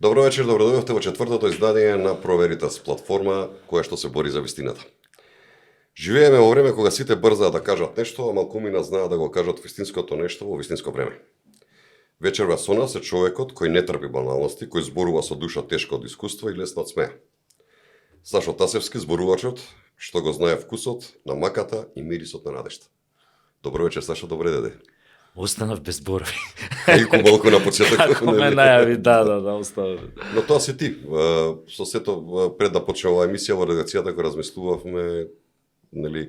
Добро вечер, добродојавте во четвртото издание на Проверитас, платформа која што се бори за вистината. Живееме во време кога сите брзаат да кажат нешто, а малкумина знаат да го кажат вистинското нешто во вистинско време. Вечерва со нас е човекот кој не трпи баналности, кој зборува со душа тешка од искуство и лесно од смеа. Сашо Тасевски, зборувачот, што го знае вкусот на маката и мирисот на надежта. Добро вечер, Сашо, добре деде. Останав без зборови. Иако малку на почеток. Како ме најави, да, останав. Но тоа си ти. Со сето пред да почне оваа емисија во редакцијата која размислувавме, нели,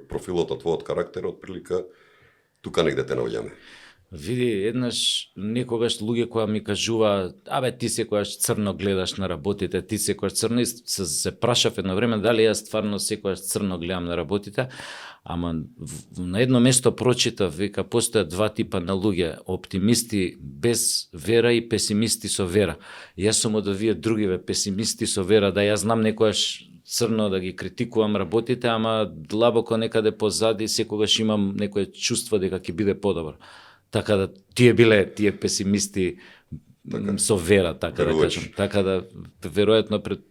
профилот на твојот карактер, отприлика тука негде те наоѓаме. Види, еднаш некогаш луѓе која ми кажува, ти секогаш црно гледаш на работите, ти секогаш црно, и се прашав едно време дали јас стварно секогаш црно гледам на работите, ама на едно место прочитав, вика, постојат два типа на луѓе, оптимисти без вера и песимисти со вера. Јас сум од овие другиве, песимисти со вера, да јас знам некогаш црно да ги критикувам работите, ама длабоко некаде позади секогаш имам некое чувство дека ќе биде подобро. Така да тие песимисти со вера, така да кажам. Така да веројатно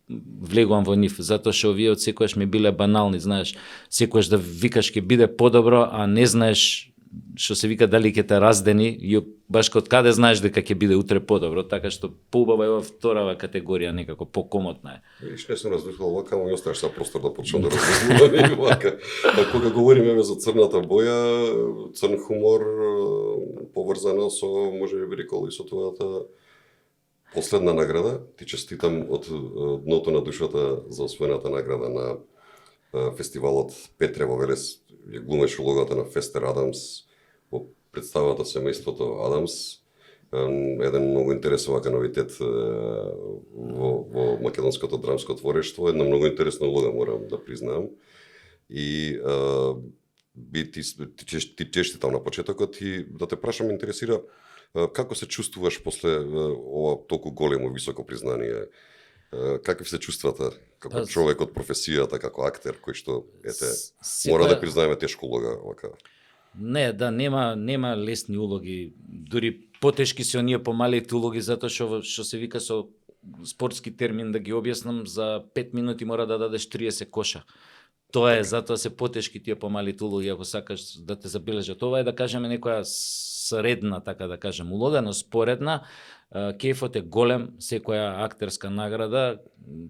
влегувам во нив, затоа што овие од секогаш ми биле банални, знаеш, секогаш да викаш ќе биде подобро, а не знаеш што се вика дали ќе те раздени, и баш од каде знаеш дека ќе биде утре подобро, така што поубава е во вторава категорија, некако покомотна е. Виж, не сум размислувал вака, но оставаш са простор да почнам да размислувам и вака. А кога говориме за црната боја, црн хумор, поврзано со, може би рекол и со твојата последна награда, ти честитам од дното на душата за освоената награда на фестивалот Петре во Велес. Ја глумеш улогата на Фестер Адамс во представата Семејството Адамс. Еден многу интересен вака новитет во македонското драмско творештво. Една многу интересна улога, морам да признаам. И ти честитам на почетокот и да те прашам, интересира како се чувствуваш после ова толку големо високо признание? Какви се чувствата како човек од професијата, како актер кој што мора да признаеме тешка улога вака? Не, да, нема лесни улоги, дури потешки се оние помалите улоги, затоа што се вика со спортски термин да ги објаснам, за 5 минути мора да дадеш 30 коша. Тоа е, затоа се потешки тие помалите улоги, ако сакаш да те забележат. Ова е, да кажеме, некоја средна, така да кажем, улога, но споредна. Кејфот е голем, секоја актерска награда,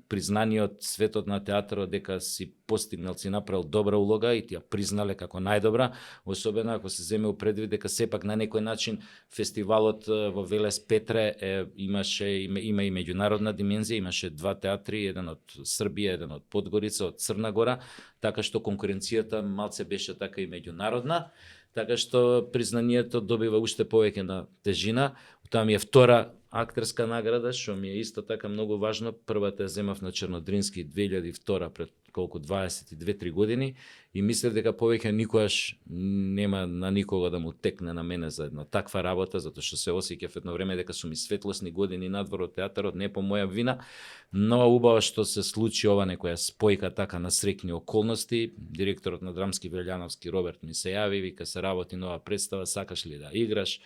признание од светот на театарот дека си постигнал, си направил добра улога и ти ја признале како најдобра, особено ако се земе предвид дека сепак на некој начин фестивалот во Велес Петре има и меѓународна димензија, имаше два театри, еден од Србија, еден од Подгорица, од Црна Гора, така што конкуренцијата малце беше така и меѓународна. Така што признанието добива уште повеќе на тежина. Тоа ми е втора актерска награда, што ми е исто така многу важно. Првата ја земав на Чернодрински 2002, пред колку 22-3 години, и мислев дека повеќе никогаш нема на никого да му текне на мене за една таква работа, затоа што се осеќав едно време дека сум и светлосни години надвор од театарот, не по моја вина, но убаво што се случи ова некоја спојка така на среќни околности. Директорот на Драмски Велјановски Роберт ми се јави, вика, се работи нова представа, сакаш ли да играш?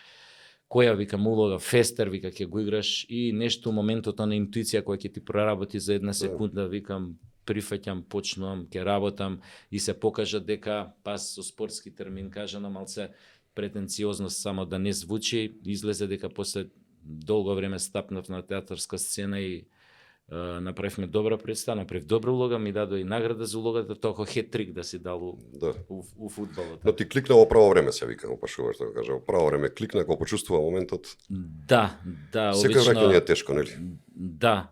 Која, викам, улога, Фестер, вика, ќе го играш, и нешто моментот на интуиција која ќе ти проработи за една секунда, викам, прифаќам, почнувам, ќе работам, и се покажа дека, пас со спортски термин кажано, малце претенциозност само да не звучи, излезе дека после долго време стапнав на театарска сцена и направивме добра представа, направив добра улога, ми дадо и награда за улогата, толку хет-трик да си дал у фудбалот. Но ти кликна во право време, се вика, опашуваш да го кажа, во право време кликна, кога почувствува моментот. Да, секој враќање е тешко, нели? Да.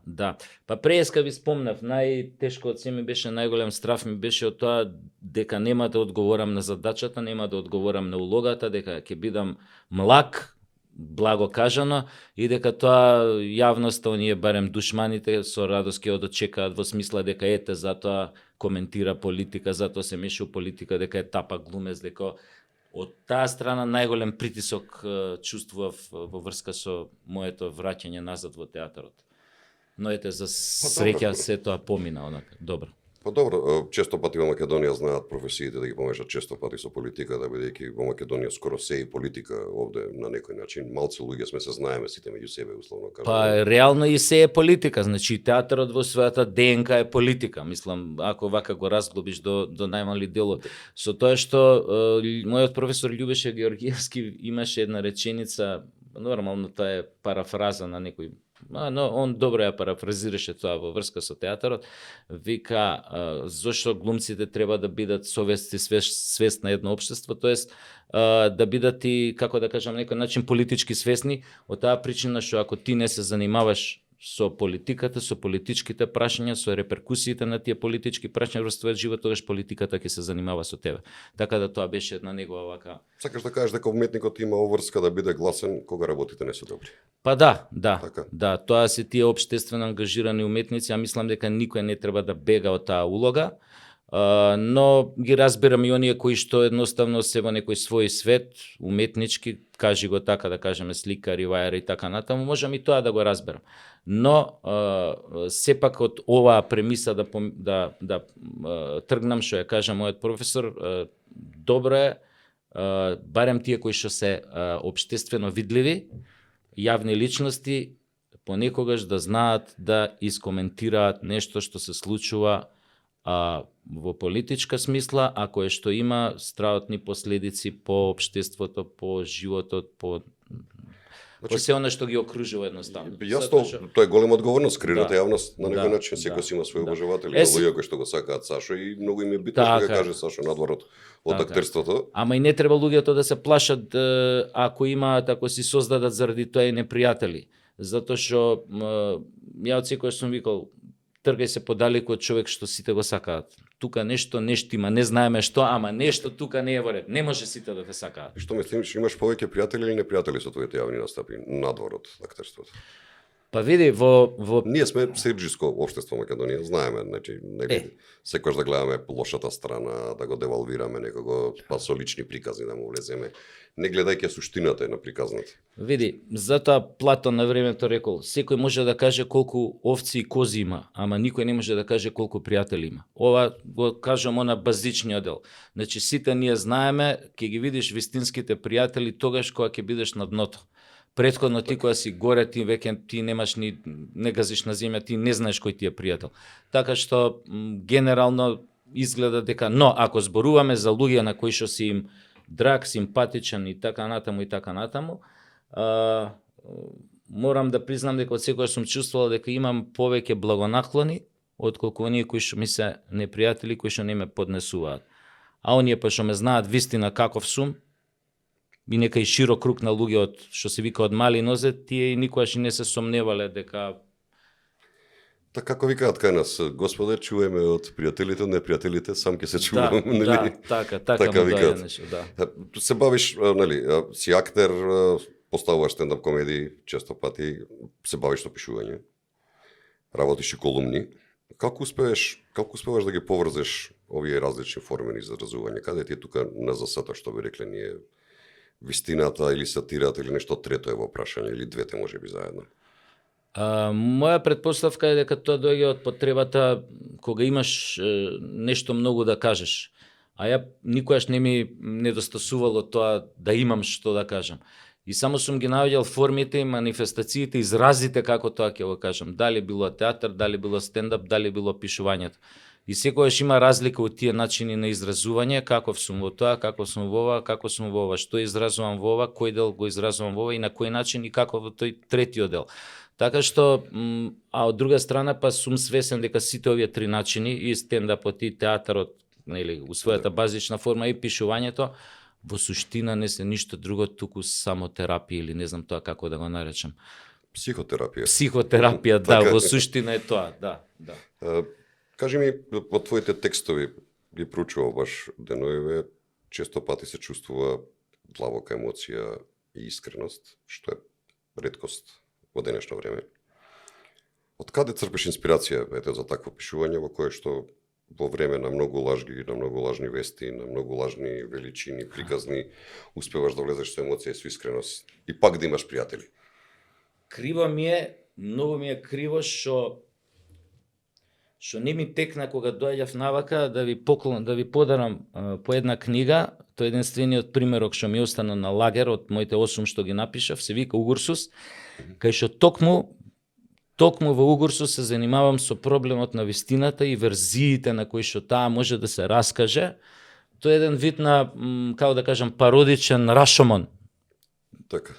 Па преска ви спомнав, најтешко од се ми беше, најголем страф ми беше од тоа дека нема да одговорам на задачата, нема да одговорам на улогата, дека ќе бидам млак, благо кажано, и дека тоа јавноста, оние барем душманите со радост ќе одочекаат, во смисла дека ете затоа коментира политика, затоа се меша у политика, дека е тапа глумец, дека од таа страна најголем притисок чувствував во врска со моето враќање назад во театарот. Но ете, за среќа се тоа помина онака, добро. Па добро, често пати во Македонија знаат професиите да ги помешат често пати со политиката, бидејќи во Македонија скоро се и политика овде на некој начин. Малци луѓе сме се знаеме сите меѓу себе, условно кажано. Па реално и се е политика, значи театарот во својата ДНК е политика, мислам, ако вака го разглобиш до најмали делот. Со тоа што мојот професор Љубеше Георгиевски имаше една реченица, нормално тоа е парафраза на некој, но он добро ја парафразираше тоа во врска со театарот, вика зошто глумците треба да бидат свест на едно општество, тоест да бидат и, како да кажам, некој начин политички свесни, од таа причина што ако ти не се занимаваш со политиката, со политичките прашања, со реперкусиите на тие политички прашања во твојот живот, тогаш политиката ќе се занимава со тебе. Така да тоа беше една негова вака. Сакаш да кажеш дека уметникот има обврска да биде гласен кога работите не се добри. Па да, Така. да, тоа се тие општествено ангажирани уметници, ја мислам дека никој не треба да бега од таа улога. Но ги разбирам и оние кои што едноставно се во некој свој свет, уметнички, кажи го така, да кажеме сликари, вајари и така натаму, можам и тоа да го разберам. Но сепак од оваа премиса да тргнам, што ја кажа мојот професор, добро е барем тие кои што се општествено видливи, јавни личности, понекогаш да знаат да искоментираат нешто што се случува во политичка смисла, ако е што има страотни последици по општеството, по животот, по се оно што ги окружува едноставно. Јасно, тоа е голема одговорност, креирате јавност на некој начин, секој си има свој да. обожаватели, луѓе кои што го сакаат Сашо и многу им е битно што ќе каже Сашо надвор од актерството. Ама и не треба луѓето да се плашат ако имаат, ако си создадат заради тоа и непријатели. Затоа што ја од секој сум викал, тргај се подалеку од човек што сите го сакаат. Тука нешто има, не знаеме што, ама нешто тука не е во ред. Не може сите да те сакаат. Што мислиш, имаш повеќе пријатели или непријатели со твоите јавни настапи надвор од актерството? Па види, во Ние сме серџиско општество Македонија, знаеме, значи секогаш да гледаме лошата страна, да го девалвираме некого, па со лични приказни да му влеземе, не гледајќи суштината на приказната. Види, затоа Платон на времето рекол, секој може да каже колку овци и кози има, ама никој не може да каже колку пријатели има. Ова го кажам на базичниот дел. Значи сите ние знаеме, ќе ги видиш вистинските пријатели тогаш кога ќе бидеш на дното. Претходно ти кога си горе, ти веќе ти немаш не газиш на земја, ти не знаеш кој ти е пријател. Така што генерално изгледа дека, но ако зборуваме за луѓе на кои што си им драг, симпатичен и така натаму, морам да признам дека од секој сум чувствувал дека имам повеќе благонаклони отколку оние кои што ми се непријатели, кои што не ме поднесуваат. А оние па што ме знаат вистина каков сум, и нека и широк круг на луѓе од што се вика од мали нозе, тие и никогаш не се сомневале дека Така како викаат кај нас, Господе, чуваеме од пријателите, од непријателите, сам ќе се чувам, нели? Да, така викаат. нешто, да. Се бавиш, нели, си актер, поставуваш стендап комедии, често пати се бавиш со пишување. Работиш и колумни. Како успеваш да ги поврзеш овие различни форми на изразување? Каде ти е тука на засата, што би рекле ние, вистината или сатирата или нешто трето е во прашање, или двете можеби заедно? Моја предпоставка е дека тоа доаѓа од потребата кога имаш нешто многу да кажеш. А ја никогаш не ми недостасувало тоа да имам што да кажам. И само сум ги наоѓал формите, манифестациите, изразите како тоа ќе го кажам. Дали било театар, дали било стендап, дали било пишувањето. И секогаш има разлика од тие начини на изразување, каков сум во тоа, каков сум во ова, како сум во ова, што изразувам во ова, кој дел го изразувам во ова и на кој начин и како во тој третиот дел. Така што, а од друга страна па сум свесен дека сите овие три начини, и стендапот, и театарот, нели, у својата базична форма, и пишувањето, во суштина не се ништо друго, туку само терапија или не знам тоа како да го наречам. Психотерапија. Психотерапија, да, во суштина е тоа, да. Кажи ми, во твоите текстови, ги проучував баш деновиве, често пати се чувствува длабока емоција и искреност, што е реткост во денешно време. Од каде црпиш инспирација за такво пишување во кое што во време на многу лажни вести, на многу лажни величини, приказни, успеваш да влезеш со емоција и со искреност и пак да имаш пријатели? Криво ми е, многу ми е криво што што не ми текна кога доаѓав навака да ви подарам по една книга, тоа е единствениот примерок што ми остана на лагер од моите 8 што ги напишав, се вика Угурсус, кај што токму во Угурсус се занимавам со проблемот на вистината и верзиите на кои што таа може да се раскаже. Тоа е еден вид на, како да кажам, пародичен Рашомон Така.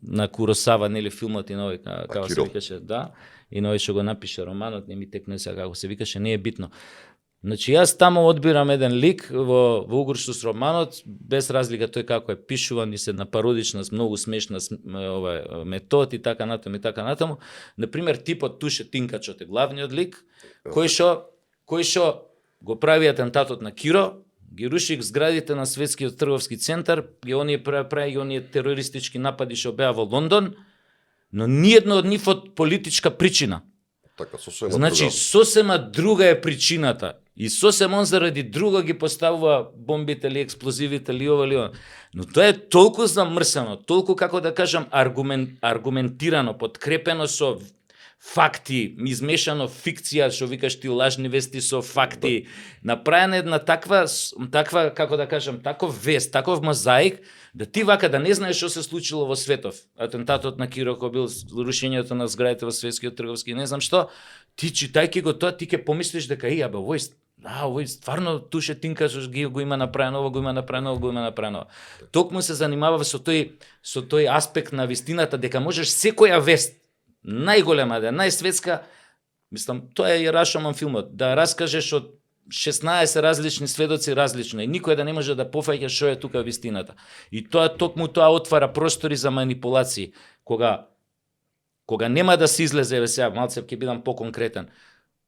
на Куросава, нели филмот и нови, како се Акиро. викаше, да, и нови што го напише романот, не ми текне сега како се викаше, не е битно. Значи јас таму одбирам еден лик во Угурсус романот, без разлика тој како е пишуван и се на пародична, многу смешна метод и така натаму. Например, типот Туше Тинкачот е главниот лик, кој што го прави атентатот на Киро, ги руши зградите на Светскиот трговски центар, и оние прави оние терористички напади што беа во Лондон, но ниедно од нив од политичка причина. Така, сосема Значи, друга. сосема друга е причината. И сосема он заради друга ги поставува бомбите или експлозивите или ова или она. Но тоа е толку замрсено, толку, како да кажам, аргументирано, подкрепено со факти, измешано фикција, што викаш ти лажни вести со факти, направена една таква, како да кажам, таков вест, таков мозаик, да ти вака да не знаеш што се случило во светов. Атентатот на Киро кој бил рушењето на зградите во Светскиот трговски, не знам што, ти читајќи го тоа, ти ќе помислиш дека овој стварно Туше Тинкачот го има направено, ова го има направено. Токму се занимава со тој аспект на вистината, дека можеш секоја вест, најголема да е, најсветска, мислам, тоа е и Рашомон филмот, да раскажеш од 16 различни сведоци различно и никој да не може да пофаќа што е тука вистината. И токму тоа отвара простори за манипулации. Кога нема да се излезе, сега малце ќе бидам поконкретен,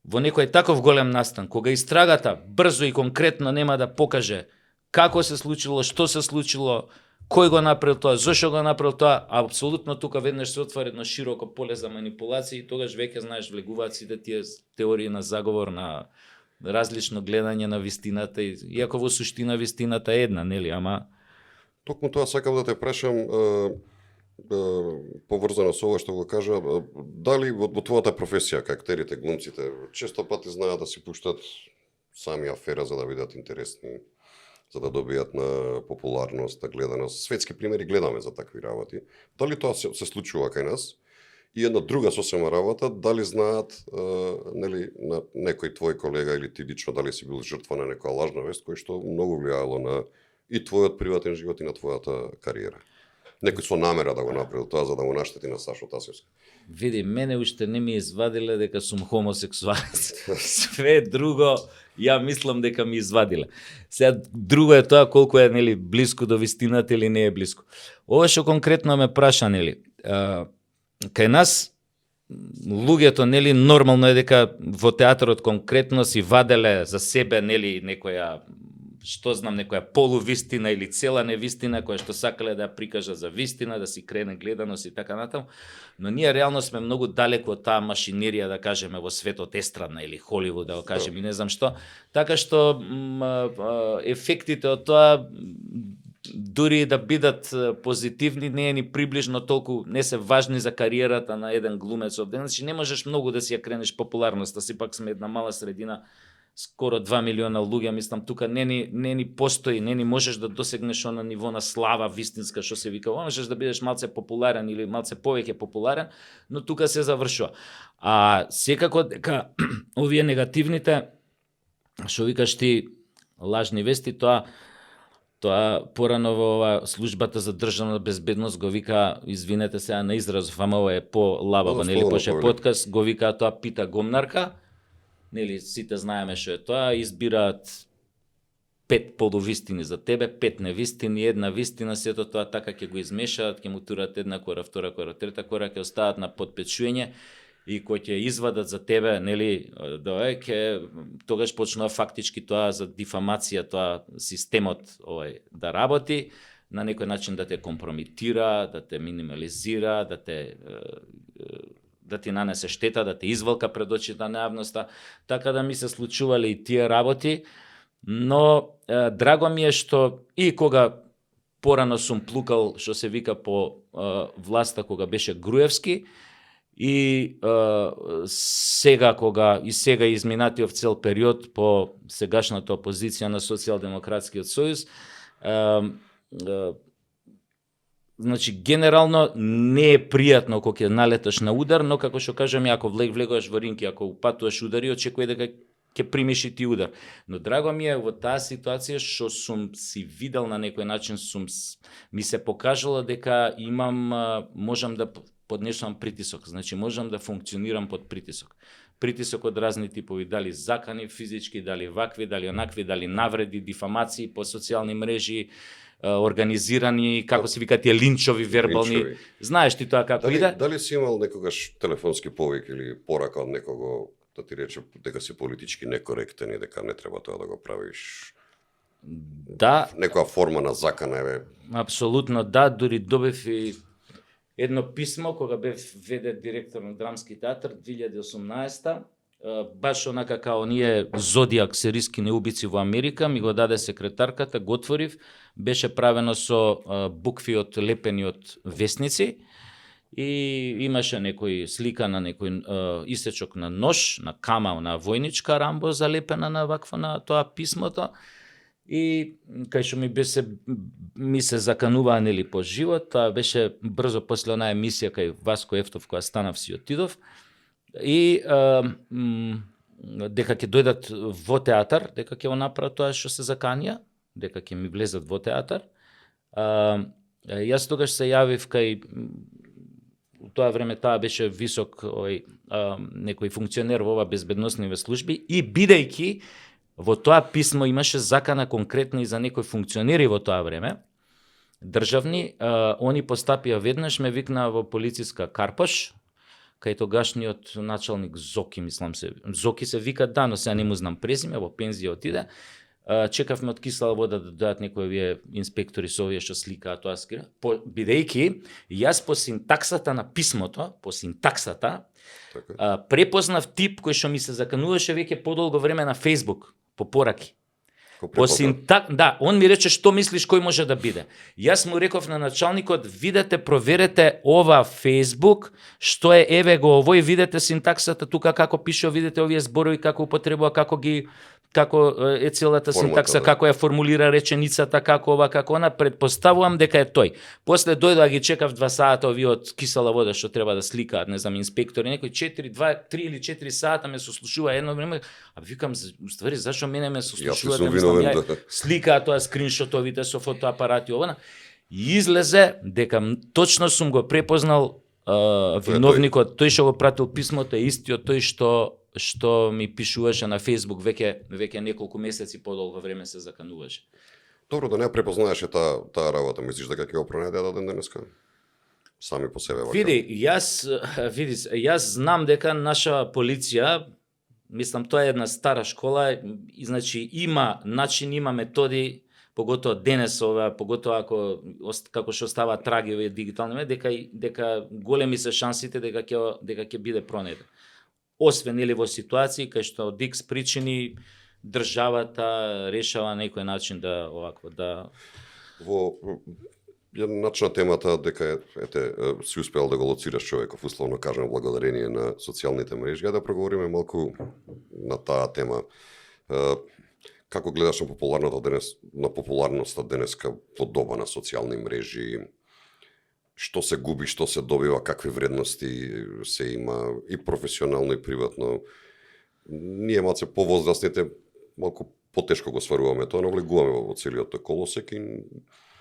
во некој таков голем настан, кога истрагата брзо и конкретно нема да покаже како се случило, што се случило, кој го направил тоа, зошто го направил тоа, апсолутно тука веднаш се отвори едно широко поле за манипулации и тогаш веќе знаеш влегуваат сите тие теории на заговор, на различно гледање на вистината, иако во суштина вистината е една, нели, ама Токму тоа сакам да те прашам, поврзано со ова што го кажа, дали во твојата професија, актерите, глумците, често пати знаат да си пуштат сами афера за да бидат интересни, за да добијат на популарност, на гледаност. Светски примери гледаме за такви работи. Дали тоа се случува кај нас? И една друга сосема работа, дали знаат нели, на некој твој колега или ти лично, дали си бил жртва на некоја лажна вест, кој што многу влијаело на и твојот приватен живот и на твојата кариера. Некој со намера да го направил тоа за да го наштети на Сашо Тасевски. види, мене уште не ми извадиле дека сум хомосексуалец. Све друго, ја мислам дека ми извадиле. Сега друго е тоа колку е нели блиску до вистината или не е блиску. Ова што конкретно ме праша, нели, кај нас луѓето, нели, нормално е дека во театарот конкретно си ваделе за себе, нели, некоја, што знам, некоја полувистина или цела невистина која што сакале да ја прикажа за вистина, да си крене гледаност и така натаму, но ние реално сме многу далеку од таа машинерија, да кажеме, во светот естрадна или Холивуд, да го кажем, и не знам што, така што ефектите од тоа дури да бидат позитивни, не е ни приближно толку, не се важни за кариерата на еден глумец од денес, не можеш многу да си ја кренеш популарноста, сепак сме една мала средина, скоро 2 милиона луѓе, мислам, тука не ни постои, не ни можеш да досегнеш она ниво на слава вистинска, што се вика, можеш да бидеш малце популарен или малце повеќе популарен, но тука се завршува. А секако дека овие негативните, што викаш ти, лажни вести, тоа порано во ова службата за државна безбедност го вика, извинете сега на изразов, ама ова е по-лабава, нели, поше подкаст, го вика тоа пита гомнарка, нели, сите знаеме што е тоа, избираат 5 полувистини за тебе, 5 невистини, една вистина, сето тоа така ќе го измешаат, ќе му турат една кора, втора кора, трета кора, ќе остават на подпечување и кој ќе извадат за тебе, нели, тогаш почнува фактички тоа за дифамација, тоа системот да работи, на некој начин да те компрометира, да те минимализира, да ти нанесе штета, да те извалка пред очите на јавноста, така да ми се случувале и тие работи, но драго ми е што и кога порано сум плукал, што се вика по власта, кога беше Груевски, И сега изминатиот цел период по сегашната опозиција на Социјалдемократскиот сојуз, значи генерално не е пријатно кога ќе налеташ на удар, но како што кажам, ако влегуваш во ринг, ако упатуваш удари, очекувај дека ќе примиш и ти удар. Но драго ми е во таа ситуација што сум си видел на некој начин, ми се покажало дека можам да поднесувам притисок, значи можам да функционирам под притисок. Притисок од разни типови, дали закани физички, дали вакви, дали онакви, дали навреди, дифамации по социјални мрежи, организирани, како се викаат тие линчови вербални. Линчови. Знаеш ти тоа како иде? Дали си имал некогаш телефонски повик или порака од некого да ти рече дека си политички некоректен и дека не треба тоа да го правиш? Да. Некоја форма на закана е. Апсолутно да, дури добив и едно писмо кога бев ВД директор на Драмски театар 2018-та, баш онака као ние Зодиак серијски неубици во Америка, ми го даде секретарката, го отворив, беше правено со букви од лепени од весници и имаше некој слика на некој исечок на нож, на кама, на војничка рамбо залепена на ваква на тоа писмото. И кај што ми се закануваа нели по живот, тоа беше брзо после онаа емисија кај Васко Ефтов која станав си отидов. И дека ќе дојдат во театар, дека ќе го направат тоа што се заканија, дека ќе ми влезат во театар. Јас тогаш се јавив кај у тоа време таа беше висок некој функционер во ова безбедносни служби и бидејќи во тоа писмо имаше закана конкретно и за некои функционери во тоа време, државни, они постапија веднаш, ме викнаа во полициска Карпош, кај тогашниот началник Зоки, мислам се, Зоки се вика, да, но сега не му знам презиме, во пензија отиде, чекавме од кисела вода да дојдат некои овие инспектори со овие што сликаат тоа скира, бидејќи јас по синтаксата на писмото, препознав тип кој што ми се закануваше веќе подолго време на Facebook, по пораки. Да, он ми рече што мислиш кој може да биде. Јас му реков на началникот, видете, проверете ова Facebook, што е, еве го овој, видете синтаксата тука како пише, видете овие зборови како употребува, како е целата синтакса, како ја формулира реченицата, како ова, како она, предпоставувам дека е тој. После дојдоа ги чекав 2 сата овие од кисела вода што треба да сликаат, не знам, инспектори, некој 3 или 4 сата ме сослушува едно време, а викам, уствари, зашо мене ме сослушуваат, сликаат тоа скриншотовите со фотоапарати, ова, и излезе дека точно сум го препознал виновникот, тој што го пратил писмото е истиот тој што ми пишуваше на Facebook веќе неколку месеци подолго време се закануваше. Добро, да не препознаеше таа работа, мислиш дека ќе го пронајде ден денеска? Сами по себе вака. Јас знам дека наша полиција, мислам тоа е една стара школа, и значи има начин, има методи, поготоа денес поготоа како што става траги овие дигитални медии, дека големи се шансите дека ќе биде пронајден. Освен или во ситуации кај што од X причини државата решава на некој начин да Во начна темата дека си успеал да го лоцираш човеков, условно кажем, благодарение на социјалните мрежи, да проговориме малку на таа тема. Како гледаш на популарноста денеска во доба на социјални мрежи? Што се губи, што се добива, какви вредности се има и професионално и приватно. Ние малце повозрастните малку потешко го сваруваме тоа, но влегуваме во целиот тој колосек и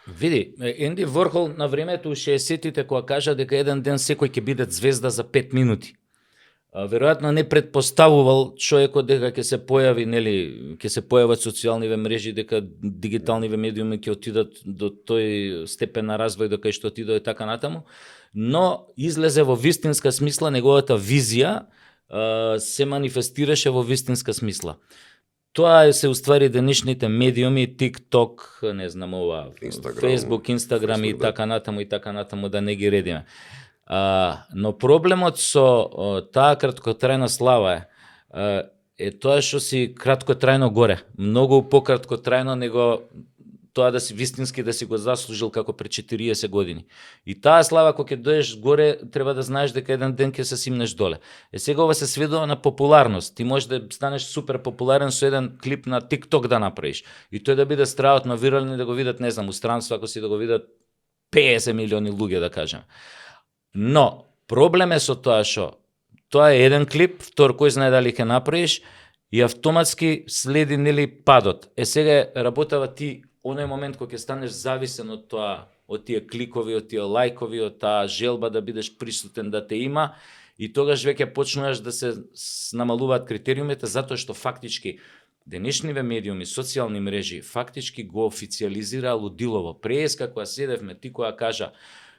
Види, Енди Ворхол на времето у 60-тите кога кажа дека еден ден секој ќе биде звезда за 5 минути. Веројатно не предпоставувал човекот дека ќе се појават социјалниве мрежи, дека дигиталниве медиуми ќе отидат до тој степен на развој до кај што отидоа и така натаму, но излезе во вистинска смисла, неговата визија се манифестираше во вистинска смисла. Тоа се уствари денешните медиуми, TikTok, не знам ова, Facebook, Instagram и така натаму да не ги редиме. Но проблемот со таа краткотрајна слава е тоа што си краткотрајно горе. Многу пократкотрајно него тоа да си вистински да си го заслужил како пред 40 години. И таа слава кога ќе доеш горе, треба да знаеш дека еден ден ќе се симнеш доле. Сега ова се сведува на популарност. Ти можеш да станеш супер популарен со еден клип на TikTok да направиш. И тој да биде страотно вирален и да го видат, не знам, у странство, ако си да го видат 50 милиони луѓе, да кажем. Но, проблем е со тоа што тоа е еден клип, втор кој знае дали ќе направиш, и автоматски следи нели падот. Сега работава ти оној момент кога ќе станеш зависен од тоа, од тие кликови, од тие лајкови, од таа желба да бидеш присутен, да те има, и тогаш веќе почнуваш да се намалуваат критериумите, затоа што фактички денешниве медиуми, социјални мрежи, фактички го официализира лудилово. Преска кога седевме, ти кога кажа,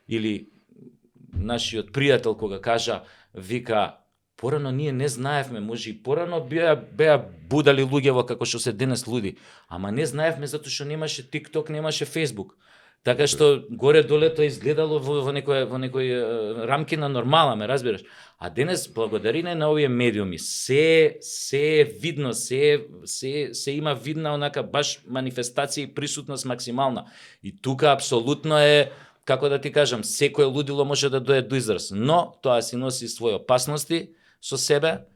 или нашиот пријател кога кажа, вика, порано ние не знаевме, може и порано беа будали луѓево како што се денес луди, ама не знаевме затоа што немаше TikTok, немаше Facebook. Така што горе доле тоа изгледало во некој рамки на нормала, ме разбираш. А денес благодарение на овие медиуми се е видно, се има видна онака баш манифестација и присутност максимална. И тука апсолутно е, како да ти кажам, секое лудило може да дое до израз, но тоа си носи своји опасности со себе.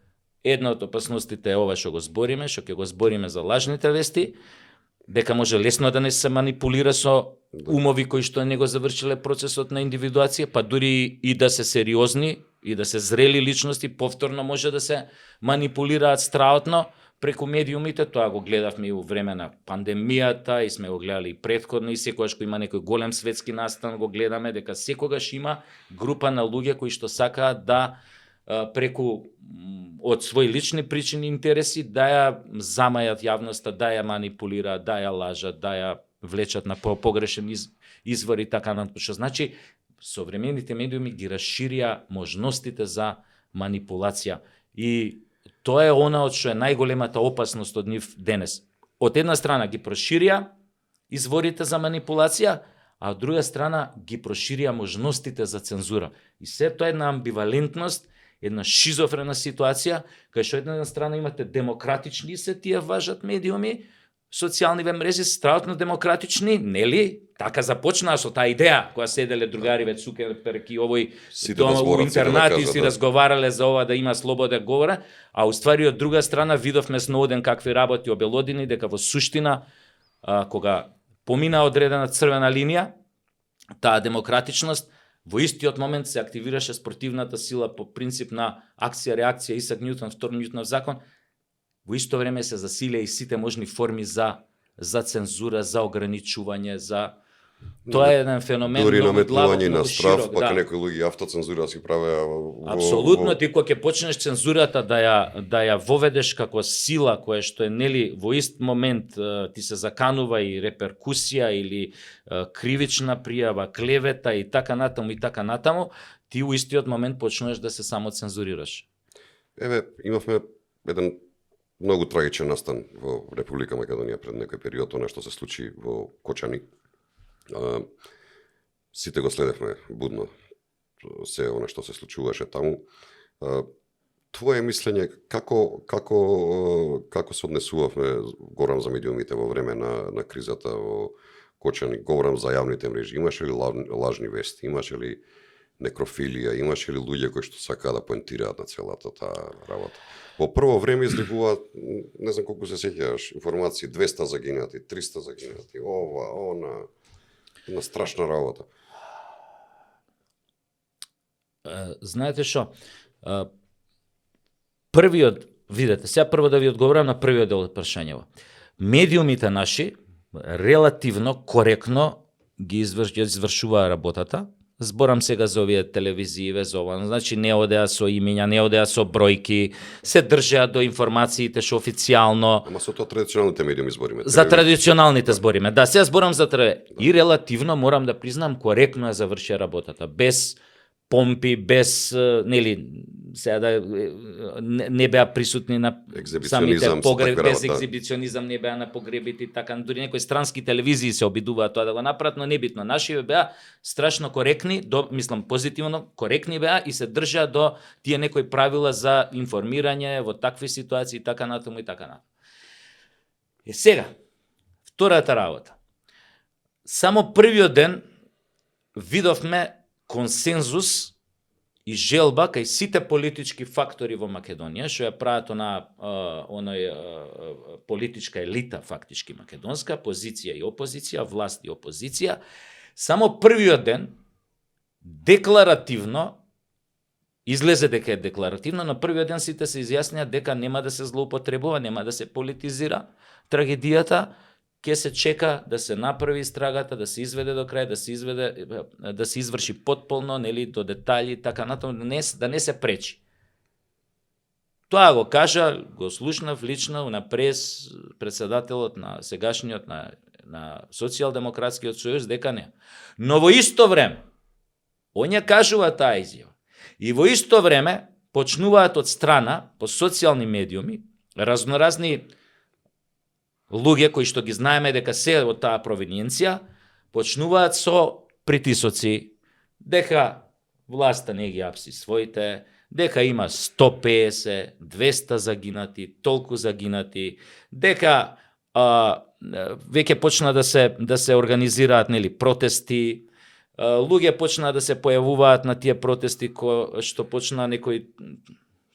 Една од опасностите е ова што го збориме, што ќе го збориме за лажните вести, дека може лесно да не се манипулира со умови кои што не го завршиле процесот на индивидуација, па дури и да се сериозни и да се зрели личности, повторно може да се манипулираат страотно преку медиумите. Тоа го гледавме и во време на пандемијата, и сме го гледали и претходно, и секогаш кој има некој голем светски настан го гледаме, дека секогаш има група на луѓе кои што сакаат да преку од своји лични причини и интереси да ја замајат јавноста, да ја манипулираат, да ја лажат, да ја влечат на погрешен извор и така натаму. Што значи современите медиуми ги расширија можностите за манипулација. И тоа е она од што е најголемата опасност од нив денес. Од една страна ги проширија изворите за манипулација, а од друга страна ги проширија можностите за цензура. И се тоа е една амбивалентност, една шизофрена ситуација, кај што една страна имате демократични се тие важат медиуми, социјалниве мрежи страутно демократични, нели? Така започнаа со таа идеја, која седеле другариве Цукерберг и овој дома во интернати, си разговарале за ова да има слобода говора, а уствари од друга страна видовме Сноуден какви работи обелодени, дека во суштина, кога помина одредена црвена линија, таа демократичност, во истиот момент се активираше спортивната сила по принцип на акција-реакција, Исак Њутон, втор Њутонов закон. Во исто време се засилија и сите можни форми за цензура, за ограничување, за тоа е еден феномен дури многу длабок, на многу страв, широк, пака да. некои луѓе автоцензура си правеа Апсолутно, ти кога ќе почнеш цензурата да ја воведеш како сила која што е нели во ист момент ти се заканува и реперкусија или кривична пријава, клевета и така натаму, ти во истиот момент почнеш да се самоцензурираш. Еве, имавме еден многу трагичен настан во Република Македонија пред некој период, она што се случи во Кочани. Сите го следевме будно се она што се случуваше таму. Твое мислење како се однесувавме, говорам за медиумите во време на кризата во Кочани, говорам за јавните мрежи, имаше ли лажни вести, имаше ли некрофилија, имаше ли луѓе кои што сакаа да поентираат на целата таа работа? Во прво време излегуваат, не знам колку се сеќаваш, информации, 200 загинати, 300 загинати, ова, она, една страшна работа. Знаете што? Првиот, видете, сега прво да ви одговорам на првиот дел од прашањето. Медиумите наши релативно коректно ги извршуваа работата. Зборам сега за овие телевизии, за ова, значи не одеа со имиња, не одеа со бројки, се држеа до информациите што официјално. Ама со тоа традиционалните медиуми збориме. За традиционалните збориме. Да, сега зборам за и релативно морам да признам коректно ја завршија работата, без помпи, без нели сега не беа присутни на самите погреби, без екзибиционизам не беа на погребите и така, дури некои странски телевизии се обидуваат тоа да го направат, но небитно. Нашиве беа страшно коректни, мислам позитивно, коректни беа и се држаа до тие некои правила за информирање во такви ситуации и така натаму и така натаму. Сега, втората работа. само првиот ден видовме консензус и желба кај сите политички фактори во Македонија, што ја прават политичка елита фактички македонска, позиција и опозиција, власт и опозиција, само првиот ден декларативно излезе дека е декларативно, на првиот ден сите се изјаснија дека нема да се злоупотребува, нема да се политизира трагедијата, ќе се чека да се направи истрагата, да се изведе до крај, да се изврши потполно, нели, до детали, така натаму, да не се пречи. Тоа го кажа, го слушнав лично на председателот на сегашниот на Социјалдемократскиот сојуз дека не. Но во исто време, он ја кажува таа изјава. И во исто време почнуваат од страна по социјални медиуми разноразни луѓе кои што ги знаеме дека се од таа провиненција почнуваат со притисоци дека власта не ги апси своите, дека има 150, 200 загинати, толку загинати, дека веќе почна да се организираат, нели, протести, луѓе почнаа да се појавуваат на тие протести што почна некои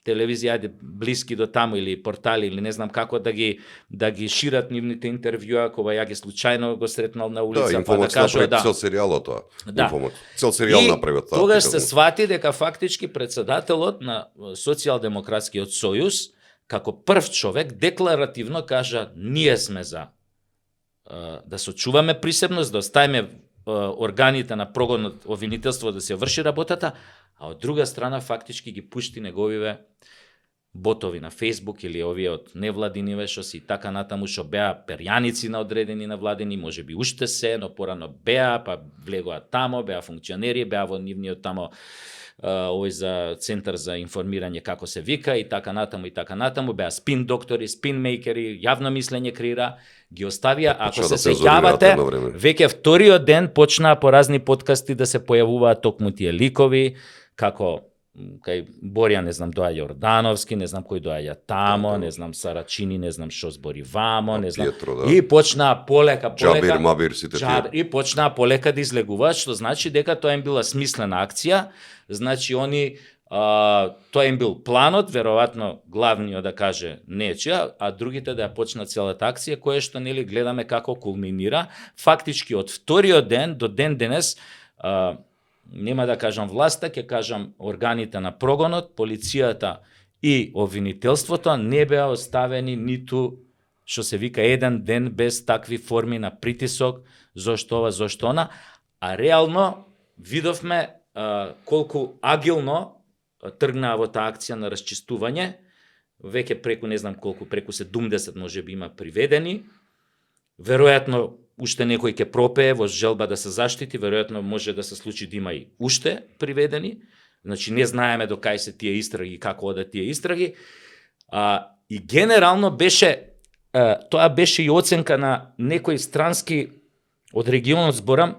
телевизија, ајде, блиски до таму или портали или не знам како да ги шират нивните интервјуа, кога ја ги случајно го сретнал на улица, па да кажува цел серијалот тоа. Да. Цел серијал направиот тоа. Тогаш се свати дека фактички председателот на Социјалдемократскиот сојуз како прв човек декларативно кажа: ние сме за да сочуваме присебност, да оставиме органите на прогонот, обвинителство да се врши работата, а од друга страна фактички ги пушти неговиве ботови на Facebook или овие од невладиниве што си така натаму, што беа перјаници на одредени навладени, можеби уште се, но порано беа, па влегоа тамо, беа функционери, беа во нивниот тамо овој за центар за информирање како се вика и така натаму, беа спин доктори, спин мейкери, јавно мислење креира, ги оставија, ако се сеќавате, веќе вториот ден почнаа по разни подкасти да се појавуваат токму тие ликови, како кај Борја, не знам, доаѓа Ордановски, не знам кој доаѓа тамо, не знам Сарачини, не знам што збори вамо, не знам. Пиетро, да. И почнаа полека Джабир, Мабир, сите тие. И почнаа полека да излегуваат, што значи дека тоа им била смислена акција, значи они тоа им бил планот, веројатно главниот да каже нечија, а другите да ја почнат целата акција, која што нели гледаме како кулминира, фактички од вториот ден до ден денес, нема да кажам власта, ќе кажам органите на прогонот, полицијата и обвинителството не беа оставени ниту, што се вика, еден ден без такви форми на притисок, зошто ова, зошто она, а реално видовме колку агилно тргнаа во таа акција на расчистување, веќе преку не знам колку, преку 70 можеби има приведени, веројатно уште некој ќе пропее во желба да се заштити, веројатно може да се случи да има и уште приведени, значи не знаеме до кај се тие истраги, како одат тие истраги, и генерално беше, тоа беше и оценка на некои странски од регионот, зборам,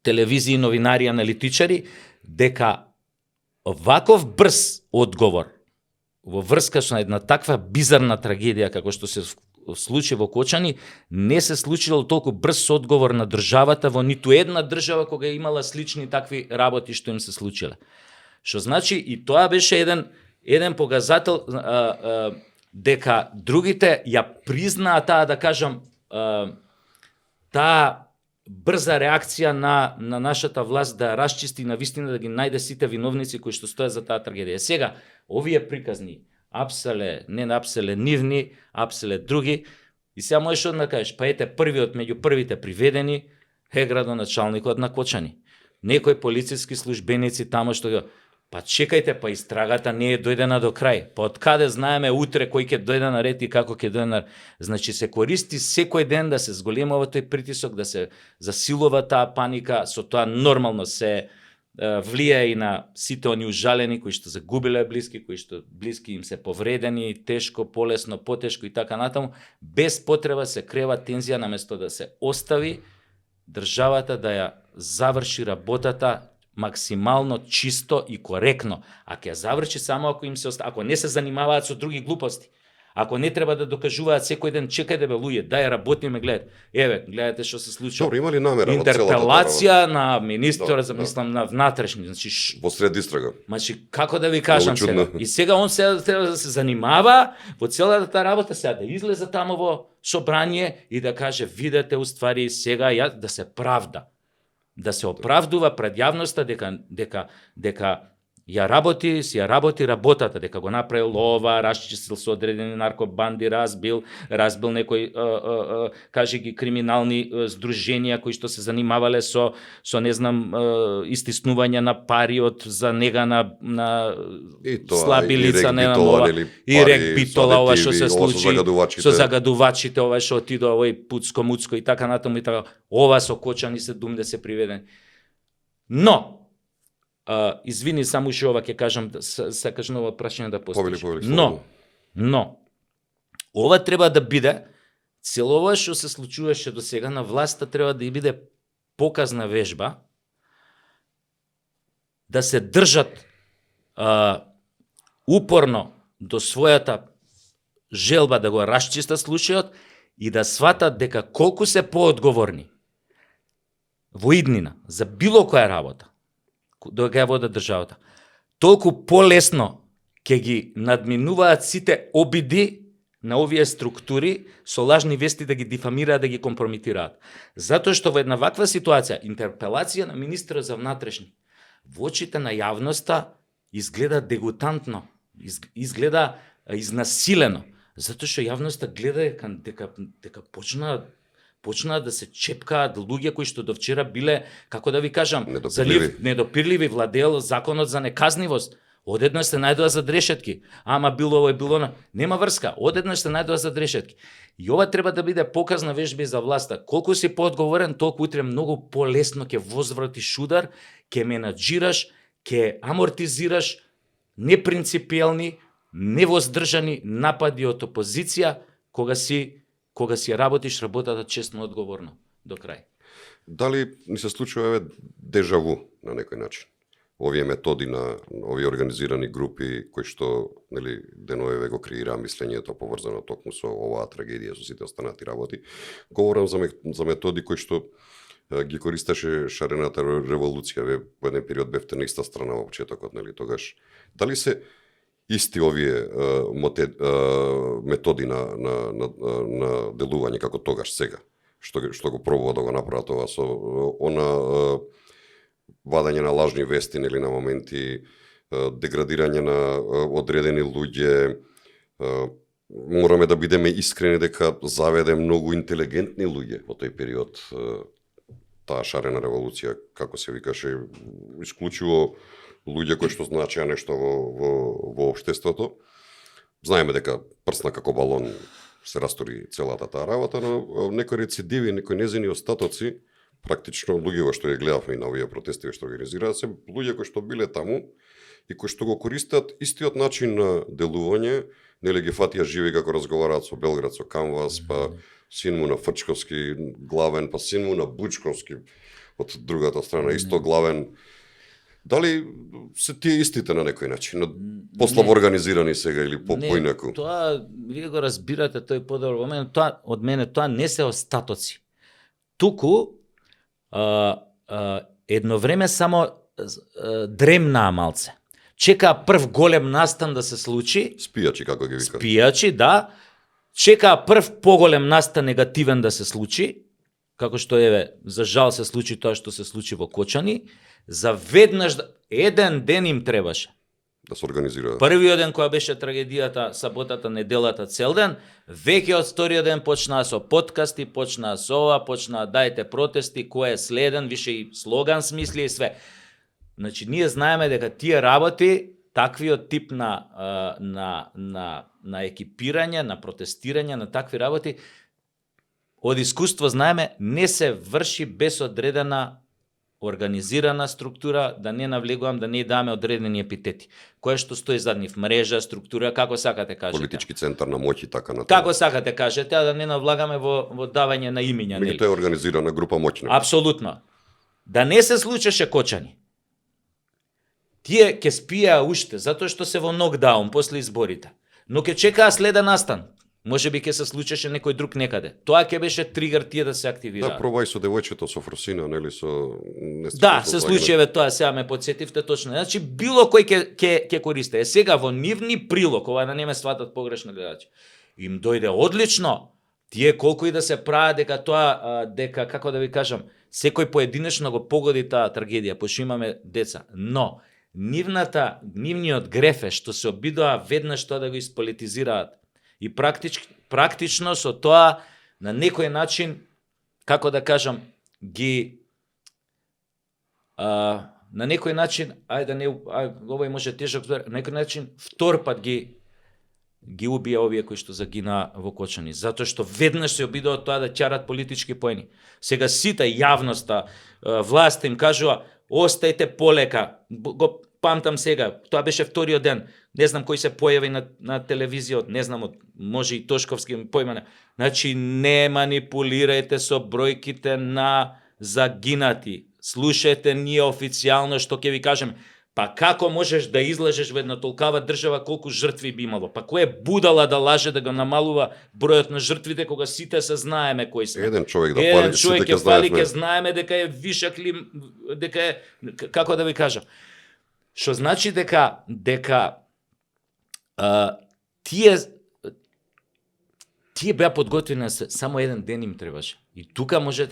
телевизии, новинари, аналитичари, дека ваков брз одговор во врска со една таква бизарна трагедија како што се случи во Кочани, не се случило толку брз одговор на државата во ниту една држава кога имала слични такви работи што им се случиле. Што значи и тоа беше еден показател дека другите ја признаа таа, да кажам, таа брза реакција на нашата власт да расчисти навистина, да ги најде сите виновници кои што стојат за таа трагедија. Сега, овие приказни, апселе, не апселе нивни, апселе други, и сега можеш да кажеш, па ете првиот меѓу првите приведени е градоначалникот на Кочани. Некои полициски службеници тамо што го, па чекајте, па истрагата не е дојдена до крај. Па од каде знаеме утре кој ќе дојде на ред и како ќе дојде на ред. Значи се користи секој ден да се зголемува тој притисок, да се засилува таа паника, со тоа нормално се влија и на сите они ужалени кои што загубиле блиски, кои што блиски им се повредени, тешко, полесно, потешко и така натаму, без потреба се крева тензија наместо да се остави државата да ја заврши работата максимално чисто и коректно. А ќе заврши само ако им се ако не се занимаваат со други глупости. Ако не треба да докажуваат секој ден, чекајте бе луѓе, дај работиме, гледате што се случува. Добро, има ли намера во целата интерпелација на министор, Да, мислам на внатрешни, значи во сред истрага? Значи, како да ви кажам Много чудно. сега? И сега он сега треба да се занимава во целата работа сега да излезе таму во собрание и да каже, видете, уствари сега да се правда. Да се оправдува пред јавноста дека ја работи работата, дека го направил ова, расчистил со одредени наркобанди, разбил некои кажи ги криминални здруженија кои што се занимавале со не знам истиснување на пари за нега на слаби лица, не на нова, и рекбитола, ова што се случи со загадувачите, ова што отидо овој Пуцко-Муцко и така натаму и така. Ова со Кочани се дум да се приведен. Но извини, само уште ова ќе кажам, сакаш ново прашање да поставиш. Но, ова треба да биде, цело ова што се случуваше до сега на власта треба да биде показна вежба, да се држат упорно до својата желба да го расчистат случајот и да сватат дека колку се поодговорни во иднина за било која работа, да ја водат државата, толку полесно ќе ги надминуваат сите обиди на овие структури со лажни вести да ги дифамираат, да ги компрометираат. Затоа што во една ваква ситуација, интерпелација на министерот за внатрешни, во очите на јавноста изгледа дегутантно, изгледа изнасилено, затоа што јавноста гледа дека почнаа да се чепкаат луѓе кои што до вчера биле, како да ви кажам, недопирливи, владеел законот за неказнивост. Одеднаш се најдоа за решетки. Ама било ово и било на... Нема врска. Одеднаш се најдоа за решетки. И ова треба да биде показна вежба за власта. Колку си поодговорен, толку утре многу полесно ќе возвратиш удар, ќе менаџираш, ќе амортизираш непринципиелни, невоздржани напади од опозиција, кога си работиш работата честно и одговорно до крај. Дали ни се случува дежаву на некој начин? Овие методи на овие организирани групи кои што деновиве го креира мислењето поврзано токму со оваа трагедија со сите останати работи. Говорам за методи кои што ги користеше шарената револуција. Во еден период бевте на иста страна во почетокот, тогаш. Дали се исти овие методи на делување како тогаш сега, што го пробува да го направат ова со вадање на лажни вести на моменти, деградирање на одредени луѓе. Мораме да бидеме искрени дека заведе многу интелигентни луѓе во тој период. Таа шарена револуција, како се викаше, исклучиво луѓе кои што значеа нешто во општеството. Знаеме дека прсна како балон се растори целата таа работа, но некои рецидиви, некои незини остатоци, практично луѓе што ја гледавме и на овие протести што организираат, се луѓе кои што биле таму и кои што го користат истиот начин на делување, ги фатија живи како разговараат со Белград, со Канвас, па син му на Фрчковски главен, па син му на Бучковски од другата страна, исто главен. Дали се тие истите на некој начин, послабо организирани сега или поинаку? Тоа, вие го разбирате, тој подобро во мене, од мене тоа не се остатоци. Туку, едно време само дремнаа малце. Чекаа прв голем настан да се случи. Спијачи, како ги викаат. Спијачи, да. Чекаа прв поголем настан негативен да се случи, како што за жал се случи тоа што се случи во Кочани. За веднаш, еден ден им требаше. Да се организираат. Првиот ден која беше трагедијата, саботата, неделата, цел ден, веќе од вториот ден почнаа со подкасти, почнаа со ова, почнаа дајте протести, кој е следен, више и слоган смисли и све. Значи, ние знаеме дека тие работи, таквиот тип на екипирање, на протестирање, на такви работи, од искуство знаеме, не се врши без одредена организирана структура, да не навлегувам, да не даваме одредени епитети. Кое што стои зад нив, мрежа, структура, како сакате кажете. Политички центар на моќ и така натаму. Како сакате кажете, да не навлагаме во давање на имиња. Меѓутоа е организирана група моќна. Апсолутно. Да не се случеше Кочани. Тие ќе спиеа уште, затоа што се во нокдаун после изборите. Но ќе чекаа следен настан. Може би ќе се случеше некој друг некаде. Тоа ќе беше тригер тие да се активираат. Да, пробај со девојчето со Фросина, нели, со... Да, се случи, тоа сега ме подсетивте точно. Значи, било кој ќе користи. Сега во нивни прилог, ова да не ме сватат погрешно гледачи, им дојде одлично. Тие колку и да се прават дека тоа, дека, како да ви кажам, секој поединечно го погоди таа трагедија, пошто имаме деца. Но, нивниот греф е што се обидоа веднаш тоа да го исполитизираат. И практично со тоа на некој начин, како да кажам, на некој начин, овој може тежок, на некој начин втор пат ги убија овие кои што загинаа во Кочани, затоа што веднаш се обидоа тоа да ќарат политички поени. Сега сите јавноста, власта им кажува остајте полека. Го памтам сега, тоа беше вториот ден. Не знам кој се појави на телевизија, не знам, може и Тошковски појмане. Значи, не манипулирајте со бројките на загинати. Слушајте ние официјално што ќе ви кажеме. Па како можеш да излажеш во една толкава држава колку жртви би имало? Па кој е будала да лаже да го намалува бројот на жртвите кога сите се знаеме кои се? Еден човек да пали, сите ќе знаеме. знаеме. Ќе знаеме дека е вишак ли, дека е, како да ви кажам, што значи дека тие беа подготвени, само еден ден им требаше. И тука може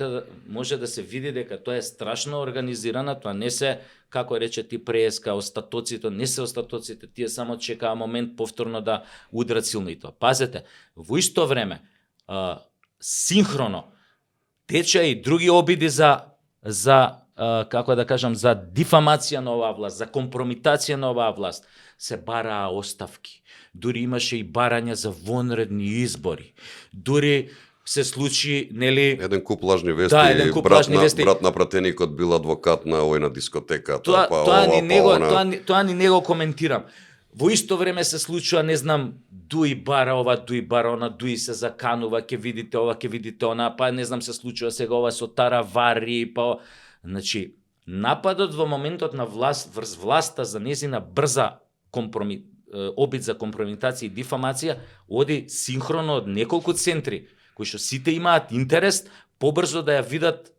да се види дека тоа е страшно организирано, тоа не се, како рече ти преска, остатоците, не се остатоците, тие само чекаа момент повторно да удрат силно и тоа. Пазете, во исто време, синхроно, тече и други обиди за како да кажам, за дифамација на оваа власт, за компромитација на оваа власт. Се бараа оставки. Дури имаше и барања за вонредни избори. Дури се случи, нели... Еден куп лажни вести, да, еден куп лажни вести. Брат на пратеникот бил адвокат на овој на дискотеката, Тоа ни него коментирам. Во исто време се случува, не знам, дуи бара ова, дуи бара она, дуи се заканува, ќе видите ова, ќе видите она, па не знам се случува сега ова со таравари, па... Значи, нападот во моментот на врз власта за незина брза обид за компрометација и дифамација оди синхроно од неколку центри, кои што сите имаат интерес побрзо да ја видат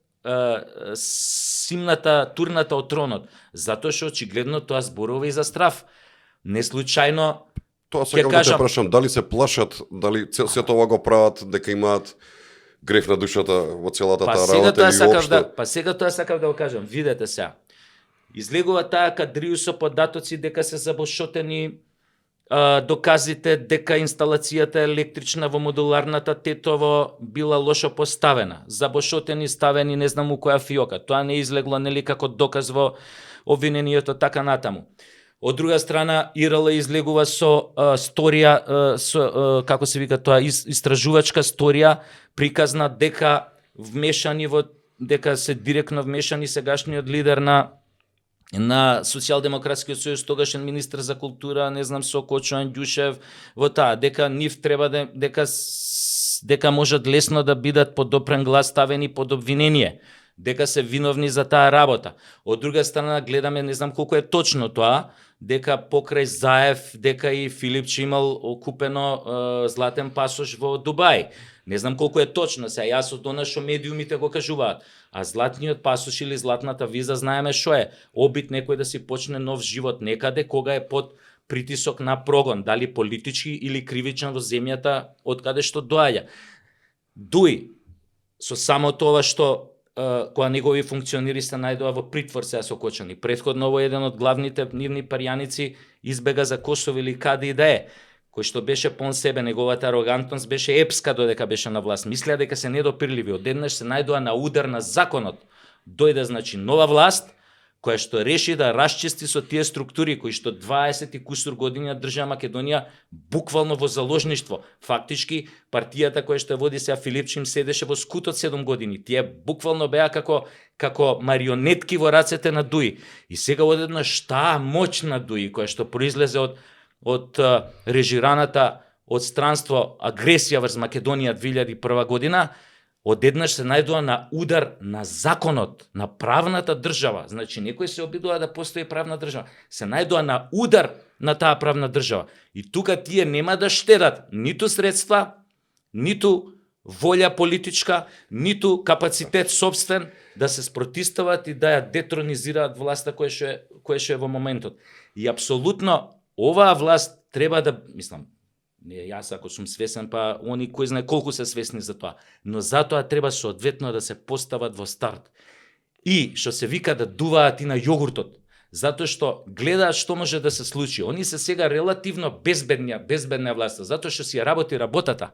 симната, турната од тронот, затоа што очигледно тоа зборува и за страф. Не случајно тоа сега да те прашам, дали се плашат, дали сето ова го прават дека имаат греф на душата во целата таа работа или воопшто? Па сега тоа сакав да го кажам, видете сега. Излегува таа кадрију со податоци дека се забошотени доказите дека инсталацијата електрична во модуларната Тетово била лошо поставена, забошотени, ставени не знам у која фиока. Тоа не излегло нели како доказ во обвинението така натаму. Од друга страна, ИРЛ излегува со сторија, како се вика тоа, истражувачка сторија, приказна дека дека се директно вмешани сегашниот лидер на Социјалдемократскиот сојуз, тогашен министер за култура, не знам, Сокочо Андјушев, во таа, дека нив треба дека можат лесно да бидат под допрен глас ставени под обвинение, дека се виновни за таа работа. Од друга страна, гледаме, не знам колку е точно тоа, дека покрај Заев, дека и Филипче имал окупено златен пасош во Дубај. Не знам колку е точно, сега јас од она што медиумите го кажуваат. А златниот пасош или златната виза знаеме што е. Обид некој да си почне нов живот некаде кога е под притисок на прогон, дали политички или кривичен во земјата од каде што доаѓа. Дуи, со само тоа што кога негови функционери се најдоа во притвор сега со Кочани. Претходно во еден од главните нивни парјаници избега за Косово или каде и да е, кој што беше пон себе, неговата арогантност беше епска додека беше на власт. Мислеа дека се недопирливи, одеднаш се најдоа на удар на законот. Дојде, значи, нова власт, која што реши да расчисти со тие структури кои што 20 и кусур години држа Македонија буквално во заложништво. Фактички, партијата која што води сега Филипче им седеше во скутот 7 години. Тие буквално беа како марионетки во рацете на Дуи. И сега одеднаш таа моќ на Дуи, која што произлезе од режираната од странство агресија врз Македонија 2001 година, одеднаш се најдува на удар на законот, на правната држава. Значи, некој се обидува да постои правна држава. Се најдува на удар на таа правна држава. И тука тие нема да штедат ниту средства, ниту волја политичка, ниту капацитет собствен да се спротистават и да ја детронизираат власта која што е во моментот. И апсолутно оваа власт треба да, мислам, не јас ако сум свесен, па они кој знае колку се свесни за тоа, но затоа треба соодветно да се постават во старт. И што се вика да дуваат и на јогуртот, затоа што гледаат што може да се случи. Они се сега релативно безбедна власта, затоа што си ја работи работата.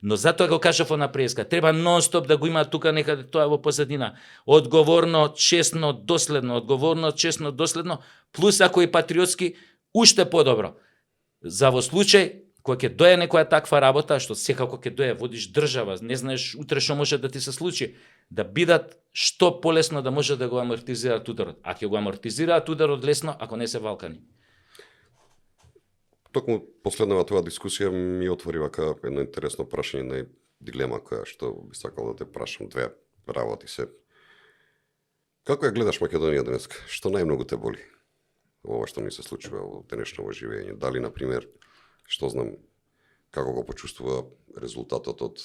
Но затоа го кажав на преска, треба нон-стоп да го има тука некаде тоа во позадина. Одговорно, честно, доследно, плюс ако и патриотски, уште подобро. За во случај кога ќе дое некоја таква работа, што секако ќе дое, водиш држава, не знаеш утре што може да ти се случи, да бидат што полесно да може да го амортизираат ударот. А ќе го амортизираат ударот лесно ако не се валкани. Токму последнава тоа дискусија ми отвори вака едно интересно прашање на дилема која што би сакал да те прашам, две работи се. Како ја гледаш Македонија денес? Што најмногу те боли? Ова што ни се случува во денешното живење. Дали, на пример, што знам, како го почувствува резултатот од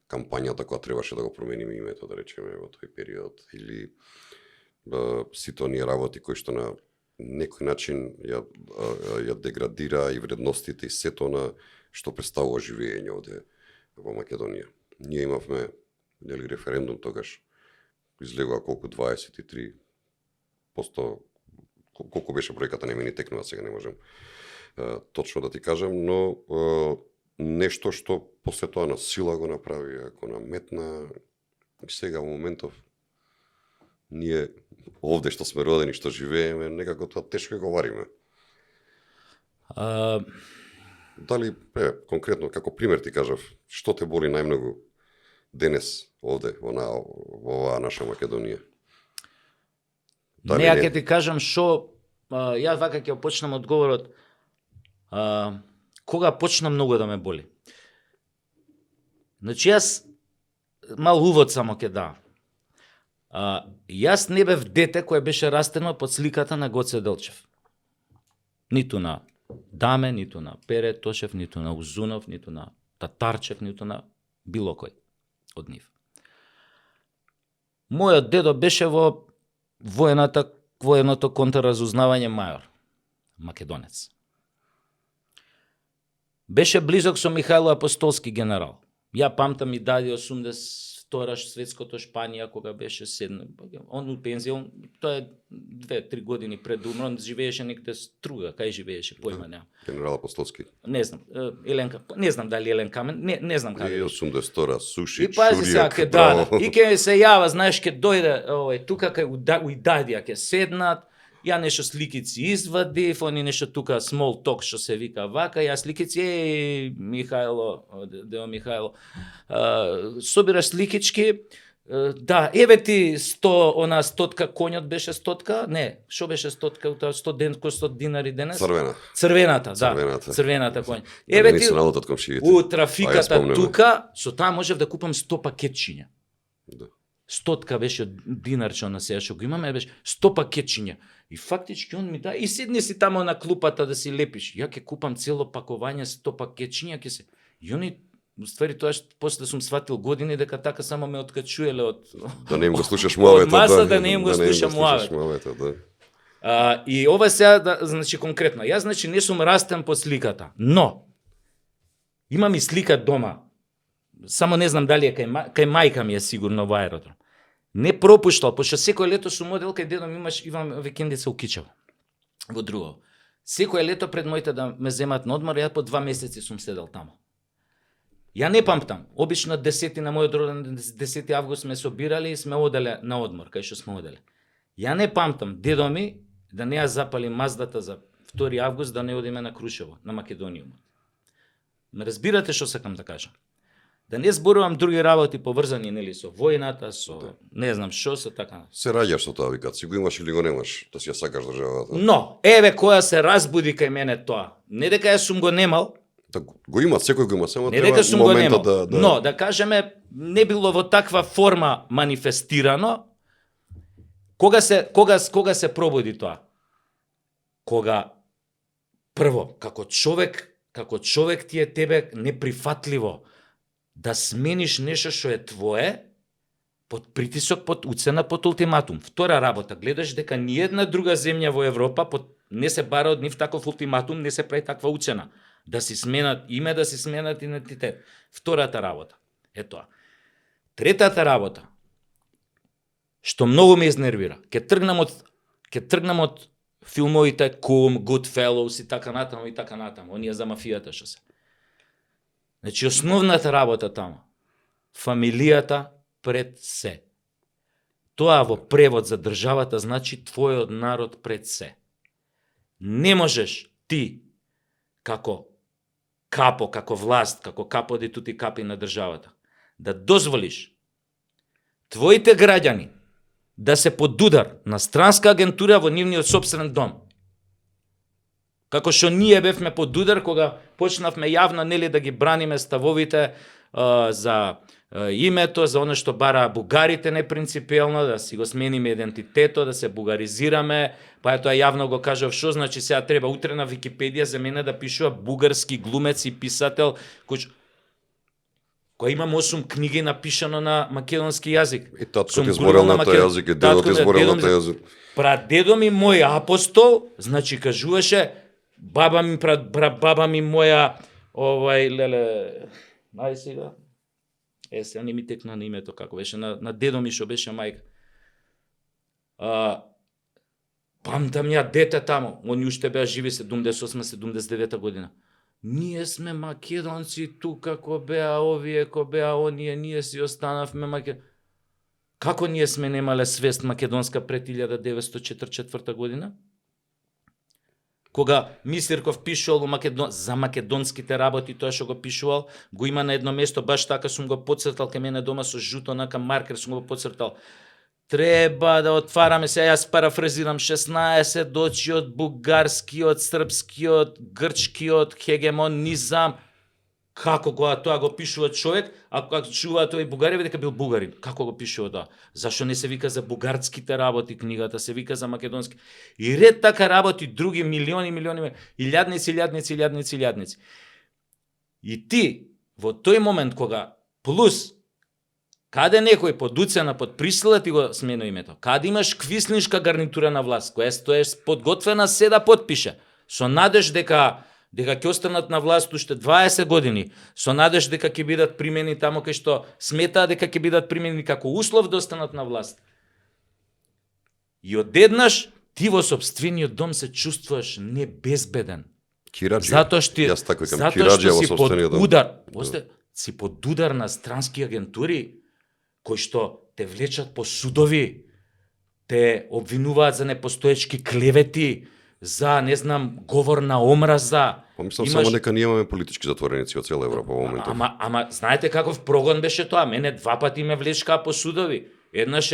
кампањата која требаше да го промениме името, да речеме, во тој период, или сите оние работи кои што на некој начин ја деградира и вредностите и сето на што представува живење овде во Македонија. Ние имавме референдум тогаш, излегува колку 23%, колку беше бројката, не ми ни текнува сега, не можам точно да ти кажам, но нешто што после тоа на сила го направи, ако наметна, и сега во моментов ние овде што сме родени, што живееме, некако тоа тешко го вариме. Дали, конкретно, како пример ти кажав, што те боли најмногу денес овде, во оваа наша Македонија? Дали не, ќе ти кажам што, ја вака ќе почнам одговорот, кога почна многу да ме боли. Значи, јас мал увод само ќе дам. Јас не бев дете кое беше растено под сликата на Гоце Делчев. Ниту на Даме, ниту на Пере Тошев, ниту на Узунов, ниту на Татарчев, ниту на било кој од нив. Мојот дедо беше во военото контраразузнавање мајор, македонец. Беше близок со Михајло Апостолски генерал. Ја памтам и даде 82-ра светското Шпанија, кога беше седна. Он у пензија, тоа е 2-3 години пред да умре, живееше некаде Струга, кај живееше, појма нема. Генерал Апостолски. Не знам, Еленка, не знам дали Елен Камен, не знам каде. И 82-ра Сушич, и пази сега, Шуријак, да, и ке се јава, знаеш, ке дојде тука кај Уидадија ке седнат. Ја нешто сликици извадив, они нешто тука small talk што се вика вака, ја сликици, Михајло, Део Михајло, собираш сликички, да, еве ти 100 конјот беше 100, не, што беше 100 динари денес? Црвената, да, црвената конја. Еве ти, у трафиката тука, со таа можев да купам 100 пакетчиња. 100 беше динарче на сега што го имаме, беше 100 пакетчиња. И фактички он ми да, и седни си тамо на клупата да си лепиш. Ја ќе купам цело пакување 100 пакетчиња, ќе се. И они, ствари тоа што после сум сватил години дека така само ме откачуеле од да не им го слушаш муавето, да не им го слушам муавето. Да. И ова сега, значи конкретно, јас значи не сум растен под сликата, но имам и слика дома. Само не знам дали е кај мајка ми е сигурно во аеродром. Не пропуштал, пошто секој лето сум одел кај дедо ми имам викендица у Кичево. Во друго. Секој лето пред моите да ме земат на одмор, ја по 2 месеци сум седел тамо. Ја не памтам. Обично 10 на мојот роден 10 август сме собирали и сме оделе на одмор, кај што сме оделе. Ја не памтам дедо ми да не ја запали маздата за 2 август да не одиме на Крушево, на Македониумот. Ме разбирате што сакам да кажам? Да не зборувам други работи поврзани нели со војната, со не знам што, со така. Се раѓаш со тоа викат, си го имаш или го немаш, да си ја сакаш државата. Но, еве која се разбуди кај мене тоа. Не дека ја сум го немал, Го има, секој го има, само Не треба дека сум го моментот немал, но да кажеме не било во таква форма манифестирано. Кога се пробуди тоа? Кога прво како човек ти е тебе неприфатливо да смениш нешто што е твое под притисок, под уцена, под ултиматум. Втора работа, гледаш дека ни една друга земја во Европа не се бара од нив таков ултиматум, не се прави таква уцена. Да си сменат име, да си сменат идентитет. Втората работа е тоа. Третата работа, што многу ме изнервира, ќе тргнам од филмовите Кум, Goodfellows и така натаму, оние за мафијата што се. Значи, основната работа таму, фамилијата пред се. Тоа во превод за државата значи твојот народ пред се. Не можеш ти, како капо, како власт, како капо де тути капи на државата, да дозволиш твоите граѓани да се под удар на странска агентура во нивниот сопствен дом. Како што ние бевме под удар кога почнавме јавно нели да ги браниме ставовите за името, за оно што бара бугарите непринципиелно, да си го смениме идентитето, да се бугаризираме, па ето јавно го кажав што значи сега треба утре на Википедија за мене да пишува бугарски глумец и писател кој имам 8 книги напишано на македонски јазик. И татко ти зборел на тој јазик, и дедо ти зборел на тој јазик. Прадедо ми мој апостол, значи кажуваше баба ми моја ај сега. Сега не ми текна на името како беше, на дедо ми што беше мајка. Памтам ја дете таму, они уште беа живи 78-79 година. Ние сме македонци тука, ко беа овие, ко беа оние, ние си останавме македонци. Како ние сме немале свест македонска пред 1944 година? Кога Мисирков пишувал за македонските работи, тоа што го пишувал, го има на едно место, баш така сум го подцртал кај мене дома со жуто нака маркер, сум го подцртал. Треба да отвараме, сега јас парафразирам, 16 очи од бугарскиот, српскиот, грчкиот хегемонизам. Како тоа го пишува човек, а кога чува тој бугарин, дека бил бугарин. Како го пишува тоа? Зашо не се вика за бугарските работи книгата, се вика за македонски. И ред така работи други милиони, илјадници. И ти, во тој момент кога плюс каде некој под уцена, под присила ти го смено името, каде имаш квислиншка гарнитура на власт, која стоеш подготвена се да подпише, со надеж дека ќе останат на власт уште 20 години, со надеж дека ќе бидат примени тамо кај што сметаа дека ќе бидат примени како услов да останат на власт. И одеднаш ти во сопствениот дом се чувствуваш небезбеден. Кираџија. Затоа што си под удар, си под удар на странски агентури кои што те влечат по судови, те обвинуваат за непостоечки клевети, за, не знам, говор на омраза. Помислам само дека ние имаме политички затвореници од цела Европа во моментот. Ама знаете каков прогон беше тоа? Мене 2 пати ме влечка по судови. Еднаш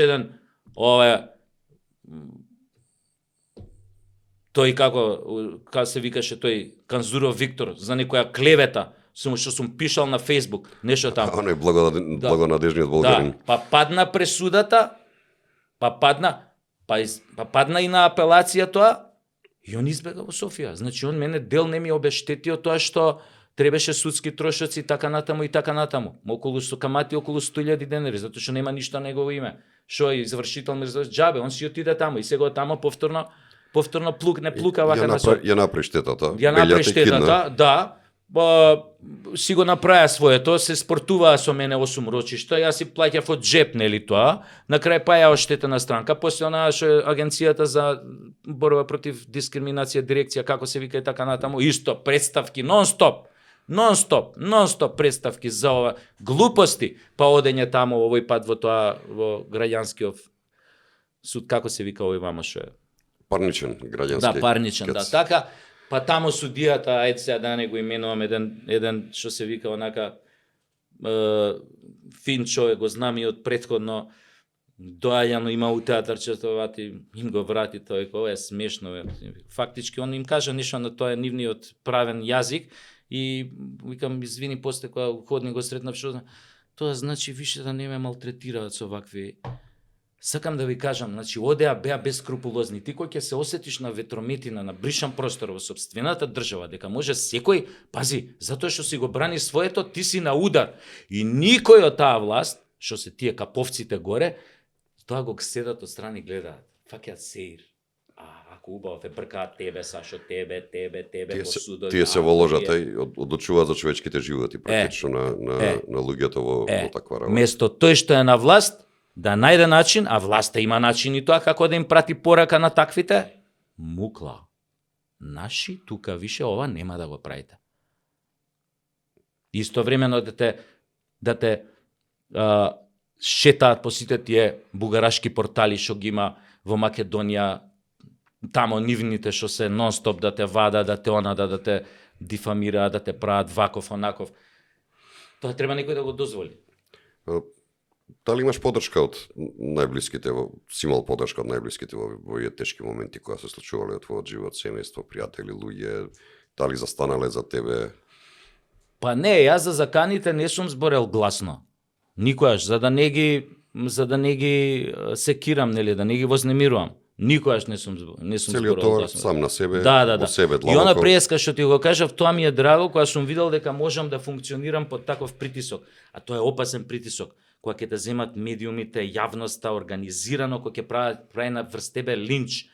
тој како се викаше тој Канзуров Виктор за некоја клевета, што сум пишал на Фейсбук, нешто таму. Оној благонадежниот болгарин. Да, па падна пресудата, падна и на апелација тоа, и он избега во Софија. Значи, он мене дел не ми обештетио тоа што требаше судски трошоци и така натаму. Околу камати околу 100.000 денари, затоа што нема ништо негово име. Што е извршител џабе, он си отиде таму и сега тамо повторно не плука вака на Софија. Ја направи штетата. Да. Си го направи своето, се спортуваа со мене 8 рочишта, јас си плаќав од джеп, нели тоа, на крај па ја оштетена странка, после онаа што агенцијата за борба против дискриминација, дирекција, како се вика и така натаму, исто, представки, нон-стоп представки за ова глупости, па одење таму овој пат во тоа, во граѓанскиот суд, како се вика овој мамо што е? Парничен, граѓански. Да, парничен, да, така. Па таму судијата, ајде сега да не го именувам, еден што се вика онака фин човек, го знам и од претходно доаѓано има у театарчето, им го врати тој, ова е смешно. Фактички он им кажа ништо на тоа нивниот правен јазик И викам, извини, после кога ходни го сретнав, што тоа значи више да не ме малтретираат со вакви. Сакам да ви кажам, значи одеа беа бескрупулозни. Ти кој ќе се осетиш на ветрометина, на бришан простор во сопствената држава, дека може секој, пази, затоа што си го брани своето, ти си на удар. И никој од таа власт, што се тие каповците горе, тоа го седат од страни гледаат. Фаќаат сеир. Ако убаво те бркаат тебе, Сашо, тебе, по судови. Тие се воложат и одлучуваат за човечките животи практично на луѓето во таква работа. Место тој што е на власт, да најде начин, а власта има начин и тоа како да им прати порака на таквите, мукла. Наши тука више ова нема да го правите. Истовремено да те шетаат по сите тие бугарашки портали што ги има во Македонија, тамо нивните што се нон-стоп да те вада, да те да те дифамираат, да те прават ваков, онаков. Тоа треба некој да го дозволи. Дали имаш поддршка од најблиските, си имал поддршка од најблиските во овие тешки моменти кои се случувале од твојот живот, семејство, пријатели, луѓе, дали застанале за тебе? Па не, јас за заканите не сум зборел гласно. Никогаш, за да не ги секирам, нели, да не ги вознемирувам. Никогаш не сум целиот зборел товар сам на себе, да. во себе длабоко. И она преска што ти го кажав, тоа ми е драго кога сум видел дека можам да функционирам под таков притисок. А тоа е опасен притисок. Кога ќе те земат медиумите, јавноста, организирано, кога ќе прави на врз тебе линч.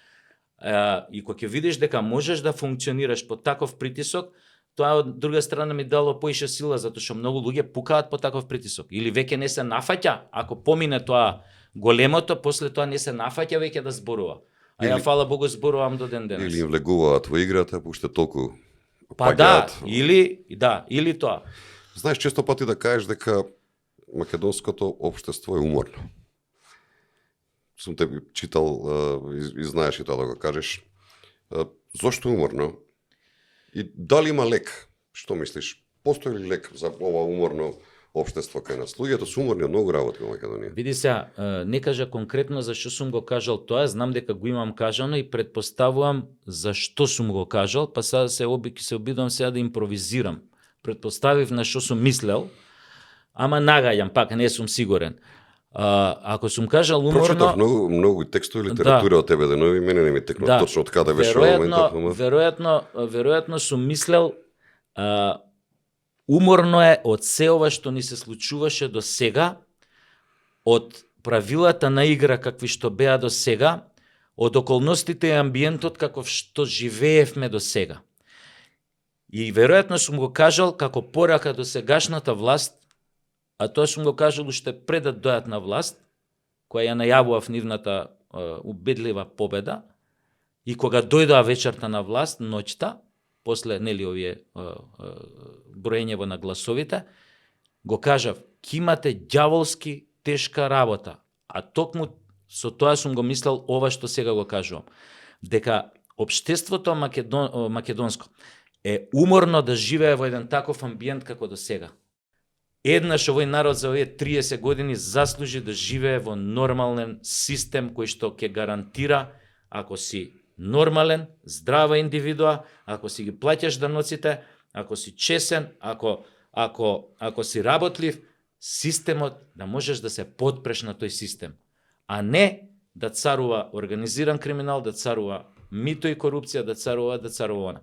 И кога ќе видиш дека можеш да функционираш под таков притисок, тоа од друга страна ми дало поише сила, затоа што многу луѓе пукаат под таков притисок. Или веќе не се нафаќа, ако помине тоа големото, после тоа не се нафаќа веќе да зборува. А ја фала Богу зборувам до ден денес. Или им влегуваат во играта, пуште толку па да, или тоа. Знаеш, често пати да кажеш дека македонското општество е уморно. Сум те читал и знаеш и тоа да го кажеш. Зошто уморно? И дали има лек? Што мислиш? Постои ли лек за ова уморно општество кај нас? Луѓето се уморни од многу работи во Македонија. Види се, не кажа конкретно зашто сум го кажал тоа, знам дека го имам кажано и предпоставувам зашто сум го кажал, па сега се обидувам сега да импровизирам. Предпоставив на што сум мислел, ама нагаѓам, пак не сум сигурен. Ако сум кажал уморно... Прочитав многу текстови и литература од тебе денови, мене не ми текно точно од каде беше во моментот. Веројатно сум мислел уморно е од се ова што ни се случуваше до сега, од правилата на игра какви што беа до сега, од околностите и амбиентот каков што живеевме до сега. И веројатно сум го кажал како порака до сегашната власт, а тоа сум го кажал уште пред да дојат на власт, која ја најавував нивната убедлива победа, и кога дојдоа вечерта на власт, ноќта, после нели овие броењево на гласовите, го кажав, ќе имате ѓаволски тешка работа, а токму со тоа сум го мислел ова што сега го кажувам, дека општеството македонско е уморно да живее во еден таков амбиент како до сега. Еднаш овој народ за овие 30 години заслужи да живее во нормален систем кој што ќе гарантира, ако си нормален, здрава индивидуа, ако си ги плаќаш даноците, ако си чесен, ако си работлив, системот да можеш да се потпреш на тој систем, а не да царува организиран криминал, да царува мито и корупција, да царува она.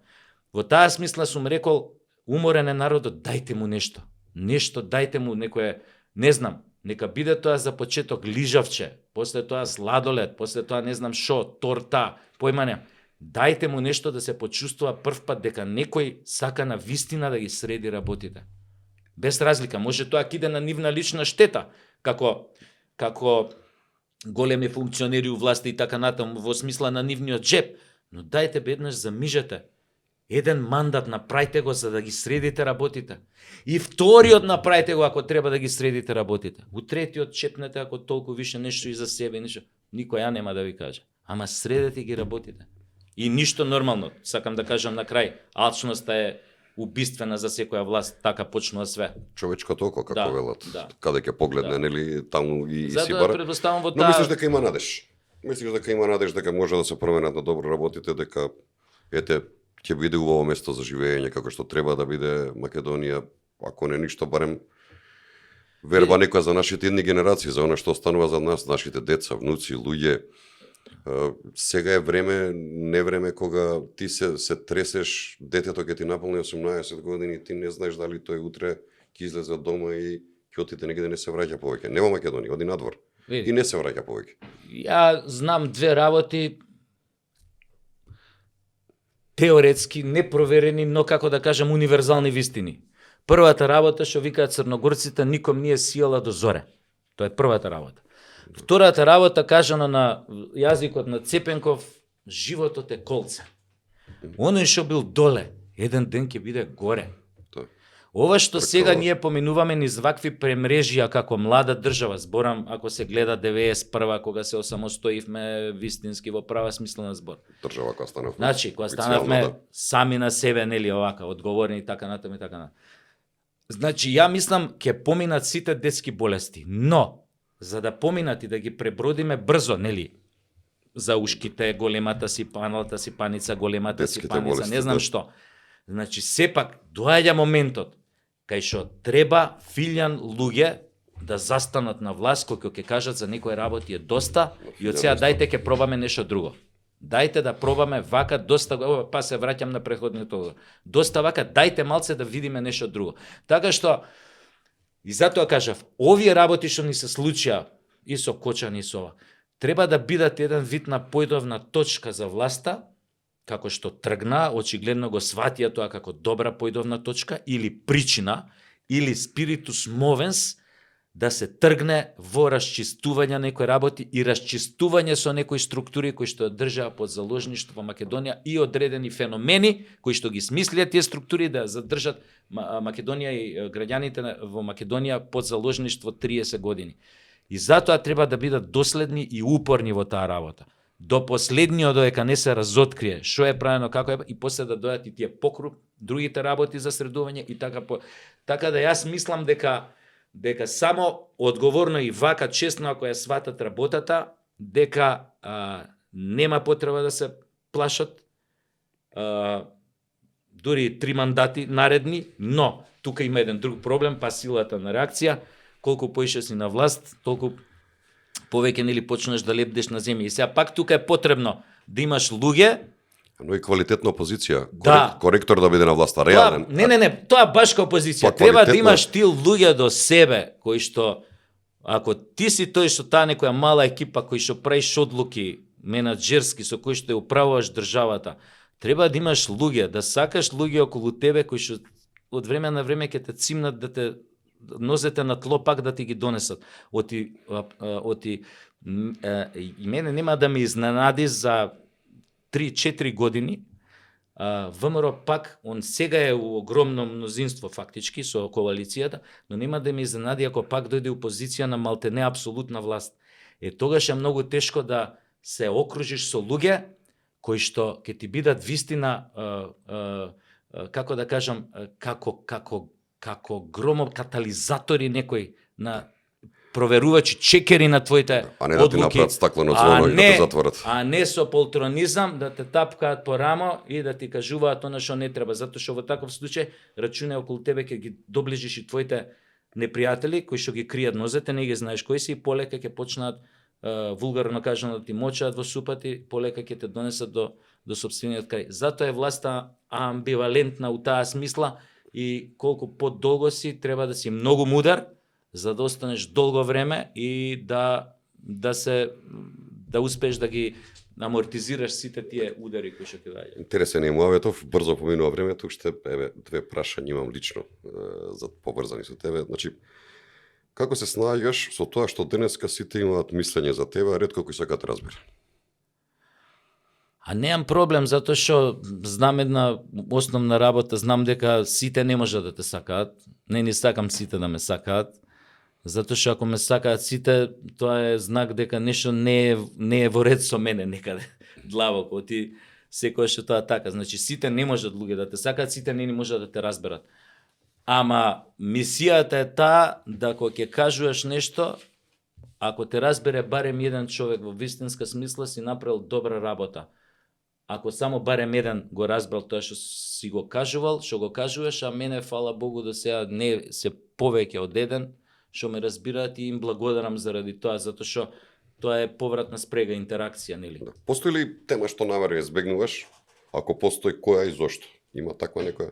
Во таа смисла сум рекол, уморен е народот, дајте му нешто. Нешто, дајте му некое, не знам, нека биде тоа за почеток лижавче, после тоа сладолед, после тоа не знам шо, торта, појма не. Дајте му нешто да се почувствува прв пат дека некој сака на вистина да ги среди работите. Без разлика, може тоа ќе иде на нивна лична штета, како големи функционери у власти и така натаму, во смисла на нивниот джеп, но дајте еднаш замижете. Еден мандат направите го за да ги средите работите. И вториот направите го ако треба да ги средите работите. У третиот чепнете ако толку више нешто и за себе, нешто. Никој ја нема да ви каже. Ама средете ги работите. И ништо нормално. Сакам да кажам на крај, алчноста е убиствена за секоја власт, така почнува све. Човечкото око, како велат. Каде ќе погледне, нели, таму и си Затоа бара. предпоставам во Но мислиш дека има надеж? Мислиш дека има надеж дека може да се променат на добро работите, дека ете ќе биде убаво место за живење, како што треба да биде Македонија, ако не ништо, барем верба некоја за нашите едни генерации, за она што останува за нас, нашите деца, внуци, луѓе. Сега е време, не време кога ти се тресеш, детето ќе ти наполни 18 години, ти не знаеш дали тој утре ќе излезе од дома и ќе отиде негде, не се враќа повеќе. Нема Македонија, оди надвор. Види. И не се враќа повеќе. Ја знам две работи теоретски непроверени, но како да кажам универзални вистини. Првата работа што викаат црногорците, ником не е сијала до зоре. Тоа е првата работа. Втората работа, кажано на јазикот на Цепенков, животот е колце. Оној што бил доле, еден ден ќе биде горе. Ова што сега ние поминуваме низ вакви премрежија како млада држава, зборам ако се гледа 91 кога се осамостоивме вистински во права смисла на збор. Држава која станавме. Значи, кога станавме сами на себе, нели овака, одговорни и така натаму и така натаму. Значи, ја мислам ќе поминат сите детски болести, но за да поминат и да ги пребродиме брзо, нели? За ушките, големата сипаналата сипаница, големата детските сипаница, болести, не знам што. Значи, сепак доаѓа моментот кај што треба филјан луѓе да застанат на власт, кои ќе кажат за некои работи е доста и од сега дајте ќе пробаме нешто друго. Дајте да пробаме вака доста, па се враќам на претходното. Доста вака, дајте малце да видиме нешто друго. Така што и затоа кажав, овие работи што ни се случија и со Кочан и со ова, треба да бидат еден вид на појдовна точка за власта, како што тргна, очигледно го сватија тоа како добра појдовна точка, или причина, или спиритус мовенс, да се тргне во расчистување некои работи и расчистување со некои структури кои што држаа под заложништво во Македонија и одредени феномени кои што ги смислија тие структури да задржат Македонија и граѓаните во Македонија под заложништво 30 години. И затоа треба да бидат доследни и упорни во таа работа. До последниот додека не се разоткрие што е правено, како е, и после да дојдат и тие покруп, другите работи за средување и така така да јас мислам дека само одговорно и вака честно ако ја сватат работата, дека нема потреба да се плашат, дури 3 мандати наредни, но тука има еден друг проблем, па силата на реакција, колку поише си на власт, толку повеќе нели почнеш да лепдеш на земја. И сега пак тука е потребно да имаш луѓе, но и квалитетна опозиција, да. Коректор да биде на власта, реален. Не, тоа башка опозиција. Треба да имаш ти луѓе до себе, кои што, ако ти си тој што таа некоја мала екипа кои што правиш одлуки менаџерски, со кои што ја управуваш државата, треба да имаш луѓе, да сакаш луѓе околу тебе кои што од време на време ќе те цимнат да те нозете на тло пак да ти ги донесат. И мене нема да ме изненади за 3-4 години, ВМРО пак, он сега е у огромно мнозинство фактички со коалицијата, но нема да ме изненади ако пак дојде у позиција на малтене апсолутна власт. Тогаш е многу тешко да се окружиш со луѓе кои што ќе ти бидат вистина, како да кажам, како громов катализатори некои на проверувачи чекери на твоите а не да ти направат стаклено звоно и да те затворат. А не со полтронизам да те тапкаат по рамо и да ти кажуваат она што не треба, затоа што во таков случај рачунај околу тебе ќе ги доближиш и твоите непријатели кои што ги кријат нозете, не ги знаеш кои си и полека ќе почнат вулгарно кажано да ти мочаат во супати, полека ќе те донесат до сопствениот крај. Затоа е власта амбивалентна у таа смисла и колку подолго си треба да си многу мудар за да останеш долго време и да успееш да ги амортизираш сите тие удари кои што ќе даѓаат. Интересен е Муаветов, брзо поминува времето, уште две прашања имам лично за поврзани со тебе. Значи, како се снаѓаш со тоа што денеска сите имаат мислење за тебе, а ретко кој сака да разбере? А немам проблем, затоа што знам една основна работа, знам дека сите не можат да те сакаат, не ни сакам сите да ме сакаат, затоа што ако ме сакаат сите, тоа е знак дека нешто не е во ред со мене некаде, длабоко, ти секој што тоа така, значи сите не можат луѓе да те сакаат, сите не можат да те разберат. Ама мисијата е таа да кога ќе кажуваш нешто, ако те разбере барем еден човек во вистинска смисла си направил добра работа. ако само барем еден го разбрал тоа што си го кажувал, што го кажуваш, а мене, фала Богу, до сега не се повеќе од еден, што ме разбираат и им благодарам заради тоа, затоа што тоа е повратна спрега, интеракција, нели? Да. Постои ли тема што намерно избегнуваш? Ако постои, која и зошто? Има таква некоја?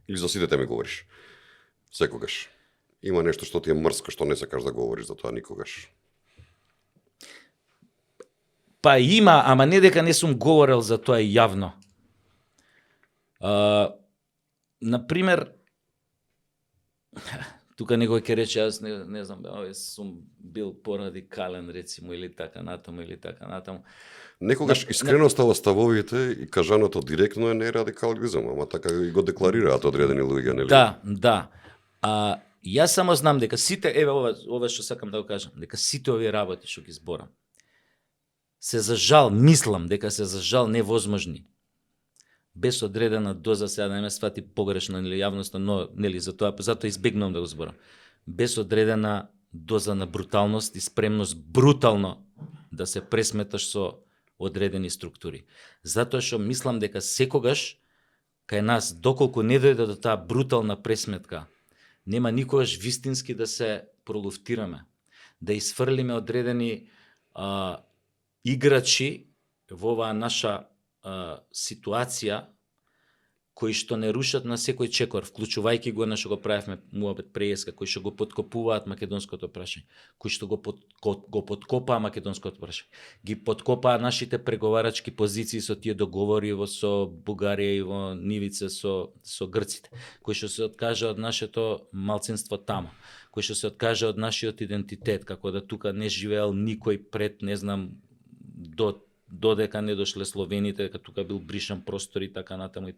Или за сите теми говориш? Секогаш. Има нешто што ти е мрско, што не сакаш да говориш за тоа никогаш? Па има, ама не дека не сум говорел за тоа и јавно. Например, тука некој ќе рече, јас не знам, сум бил порадикален, рецимо, или така натаму. Некогаш искреноста во ставовите и кажаното директно е не радикализам, ама така и го декларираат одредени луѓе, нели? Да. Јас само знам дека сите, еве ова што сакам да го кажам, дека сите овие работи што ги зборам, се за жал, мислам дека се за жал невозможни. Без одредена доза, сега да не ме свати погрешно или јавноста, но нели затоа избегнувам да го зборам. Без одредена доза на бруталност и спремност брутално да се пресметаш со одредени структури. Затоа што мислам дека секогаш кај нас, доколку не дојде до таа брутална пресметка, нема никогаш вистински да се пролуфтираме, да изфрлиме одредени играчи во оваа наша ситуација, кои што не рушат на секој чекор, вклучувајќи го на што го правевме муабет преска, кои што го подкопуваат македонското прашање, кои што го подкопаа македонското прашање, ги подкопаа нашите преговарачки позиции со тие договори со Бугарија и во нивица со грците, кои што се откажа од нашето малцинство тамо, кои што се откажа од нашиот идентитет, како да тука не живеел никој пред, не знам, додека не дошле словените, дека тука бил бришан простор и така натаму.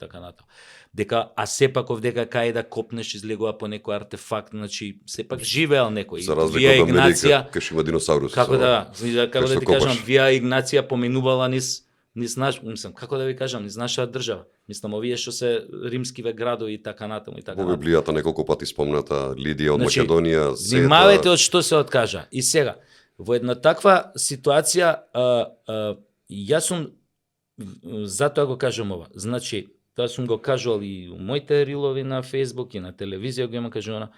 Дека, а сепак овдека кај да копнеш излегува по некој артефакт, значи сепак живеел некој. За разлика од Америка, кај има диносауруси. Како да ти кажам, Вија Игнација поминувала низ наш, мислам, како да ви кажам, низ нашата држава. Мислам, овие што се римскиве градови и така натаму. Во Библијата неколку пати спомната Лидија од Македонија. Внимавајте од што се откажа. И сега, во една таква ситуација, јас сум, затоа го кажам ова, значи, тоа сум го кажувал и у моите рилови на Фейсбук и на телевизија го имам кажувано,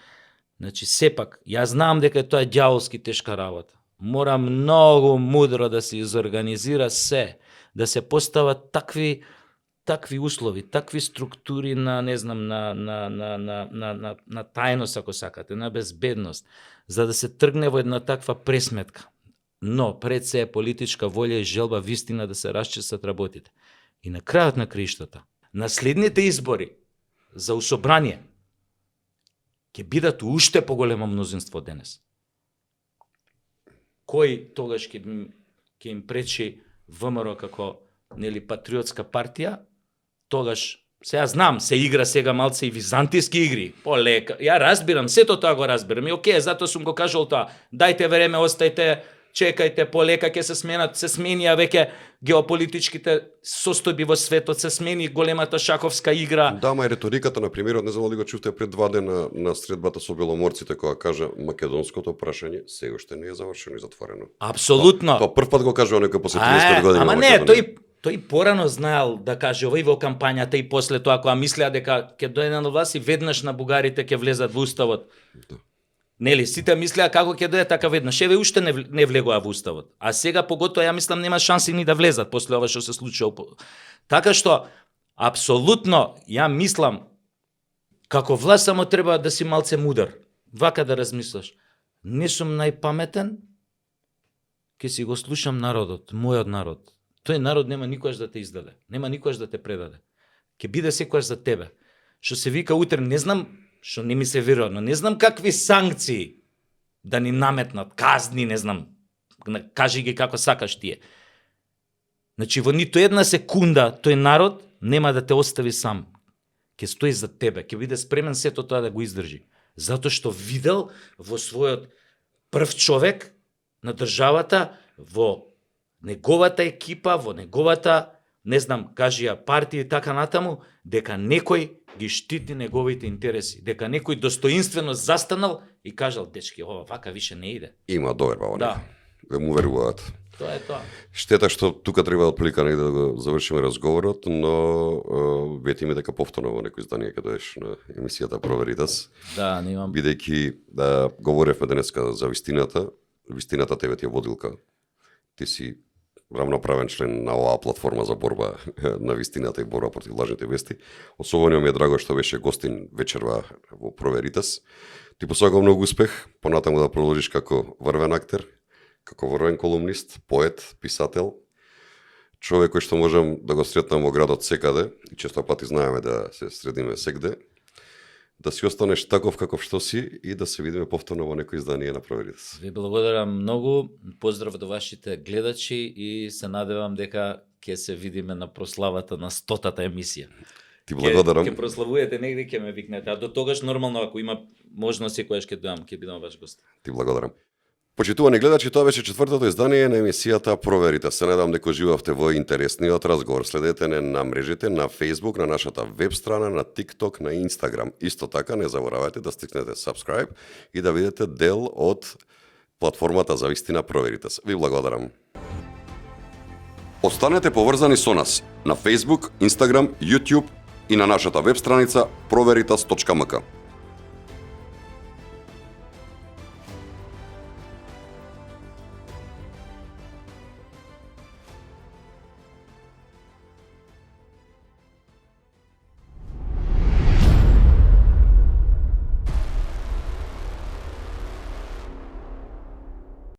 значи, сепак, јас знам дека тоа е ѓаволски тешка работа. Мора многу мудро да се изорганизира се, да се постават такви услови, такви структури на, не знам, на тајност, ако сакате, на безбедност, за да се тргне во една таква пресметка. Но пред се е политичка волја и желба вистина да се расчистат работите. И на крајот на краиштата, на следните избори за усобрание ќе бидат уште поголемо мнозинство денес. Кој тогаш ќе им пречи ВМРО како нели патриотска партија, тогаш сега знам, се игра сега малце и византиски игри, полека. Ја разбирам, сето тоа го разбирам. И окей, затоа сум го кажал тоа. Дајте време, остајте, чекајте, полека ќе се сменија веќе геополитичките состојби во светот, се смени големата шаковска игра. Да, ма и риториката на премиерот, не знам дали го чувте пред 2 дена на средбата со беломорците, кога кажа македонското прашање се уште не е завршено и затворено. Апсолутно. Тоа прв пат го кажува некој после 30 години. Ама не, тој порано знаел да каже ова и во кампањата и после тоа, кога мислеа дека ќе дојде на власт и веднаш на бугарите ќе влезат во уставот. Да. Нели, сите мислеа како ќе дојде така веднаш. Еве уште не влегоа во уставот. А сега поготоа ја мислам нема шанси ни да влезат после ова што се случило. Така што апсолутно ја мислам како власт само треба да си малце мудар. Вака да размислаш. Не сум најпаметен, ќе си го слушам народот, мојот народ. Тој народ нема никогаш да те издаде, нема никогаш да те предаде. Ќе биде секогаш за тебе. Што се вика утре, не знам, што не ми се верува, но не знам какви санкции да ни наметнат, казни, не знам, кажи ги како сакаш тие. Значи, во ниту една секунда тој народ нема да те остави сам. Ќе стои за тебе, ќе биде спремен сето тоа да го издржи. Затоа што видел во својот прв човек на државата, во неговата екипа, во неговата, не знам, кажија партија и така натаму, дека некој ги штити неговите интереси, дека некој достоинствено застанал и кажал, дечки, ова вака више не иде. Има доверба во него. Да. му веруваат. Тоа е тоа. Штета што тука треба отприлика да го завршиме разговорот, но вети ми дека повторно во некој издание кога доеш на емисијата Проверитас. Да, немам. Бидејќи говоревме денеска за вистината, вистината тебе ти е водилка. Ти си рамноправен член на оваа платформа за борба на вистината и борба против лажните вести. Особено ми е драго што беше гостин вечерва во Проверитас. Ти посакувам многу успех, понатаму да продолжиш како врвен актер, како врвен колумнист, поет, писател, човек кој што можам да го сретнам во градот секаде, и често пати знаеме да се средиме секде, да си останеш таков каков што си и да се видиме повторно во некој издание на Проверитас. Ви благодарам многу, поздрав до вашите гледачи и се надевам дека ќе се видиме на прославата на 100-та емисија. Ти благодарам. Ќе прославувате негде, ќе ме викнете, а до тогаш нормално ако има можност секојаш ќе дојам, ќе бидам ваш гост. Ти благодарам. Почитувани гледачи, тоа беше четвртото издание на емисијата Проверитас. Се надам дека уживавте во интересниот разговор. Следете не на мрежите, на Facebook, на нашата веб страна, на TikTok, на Instagram. Исто така не заборавајте да стикнете subscribe и да видите дел од платформата за вистина Проверитас. Ви благодарам. Останете поврзани со нас на Facebook, Instagram, YouTube и на нашата веб страница proVeritas.mk.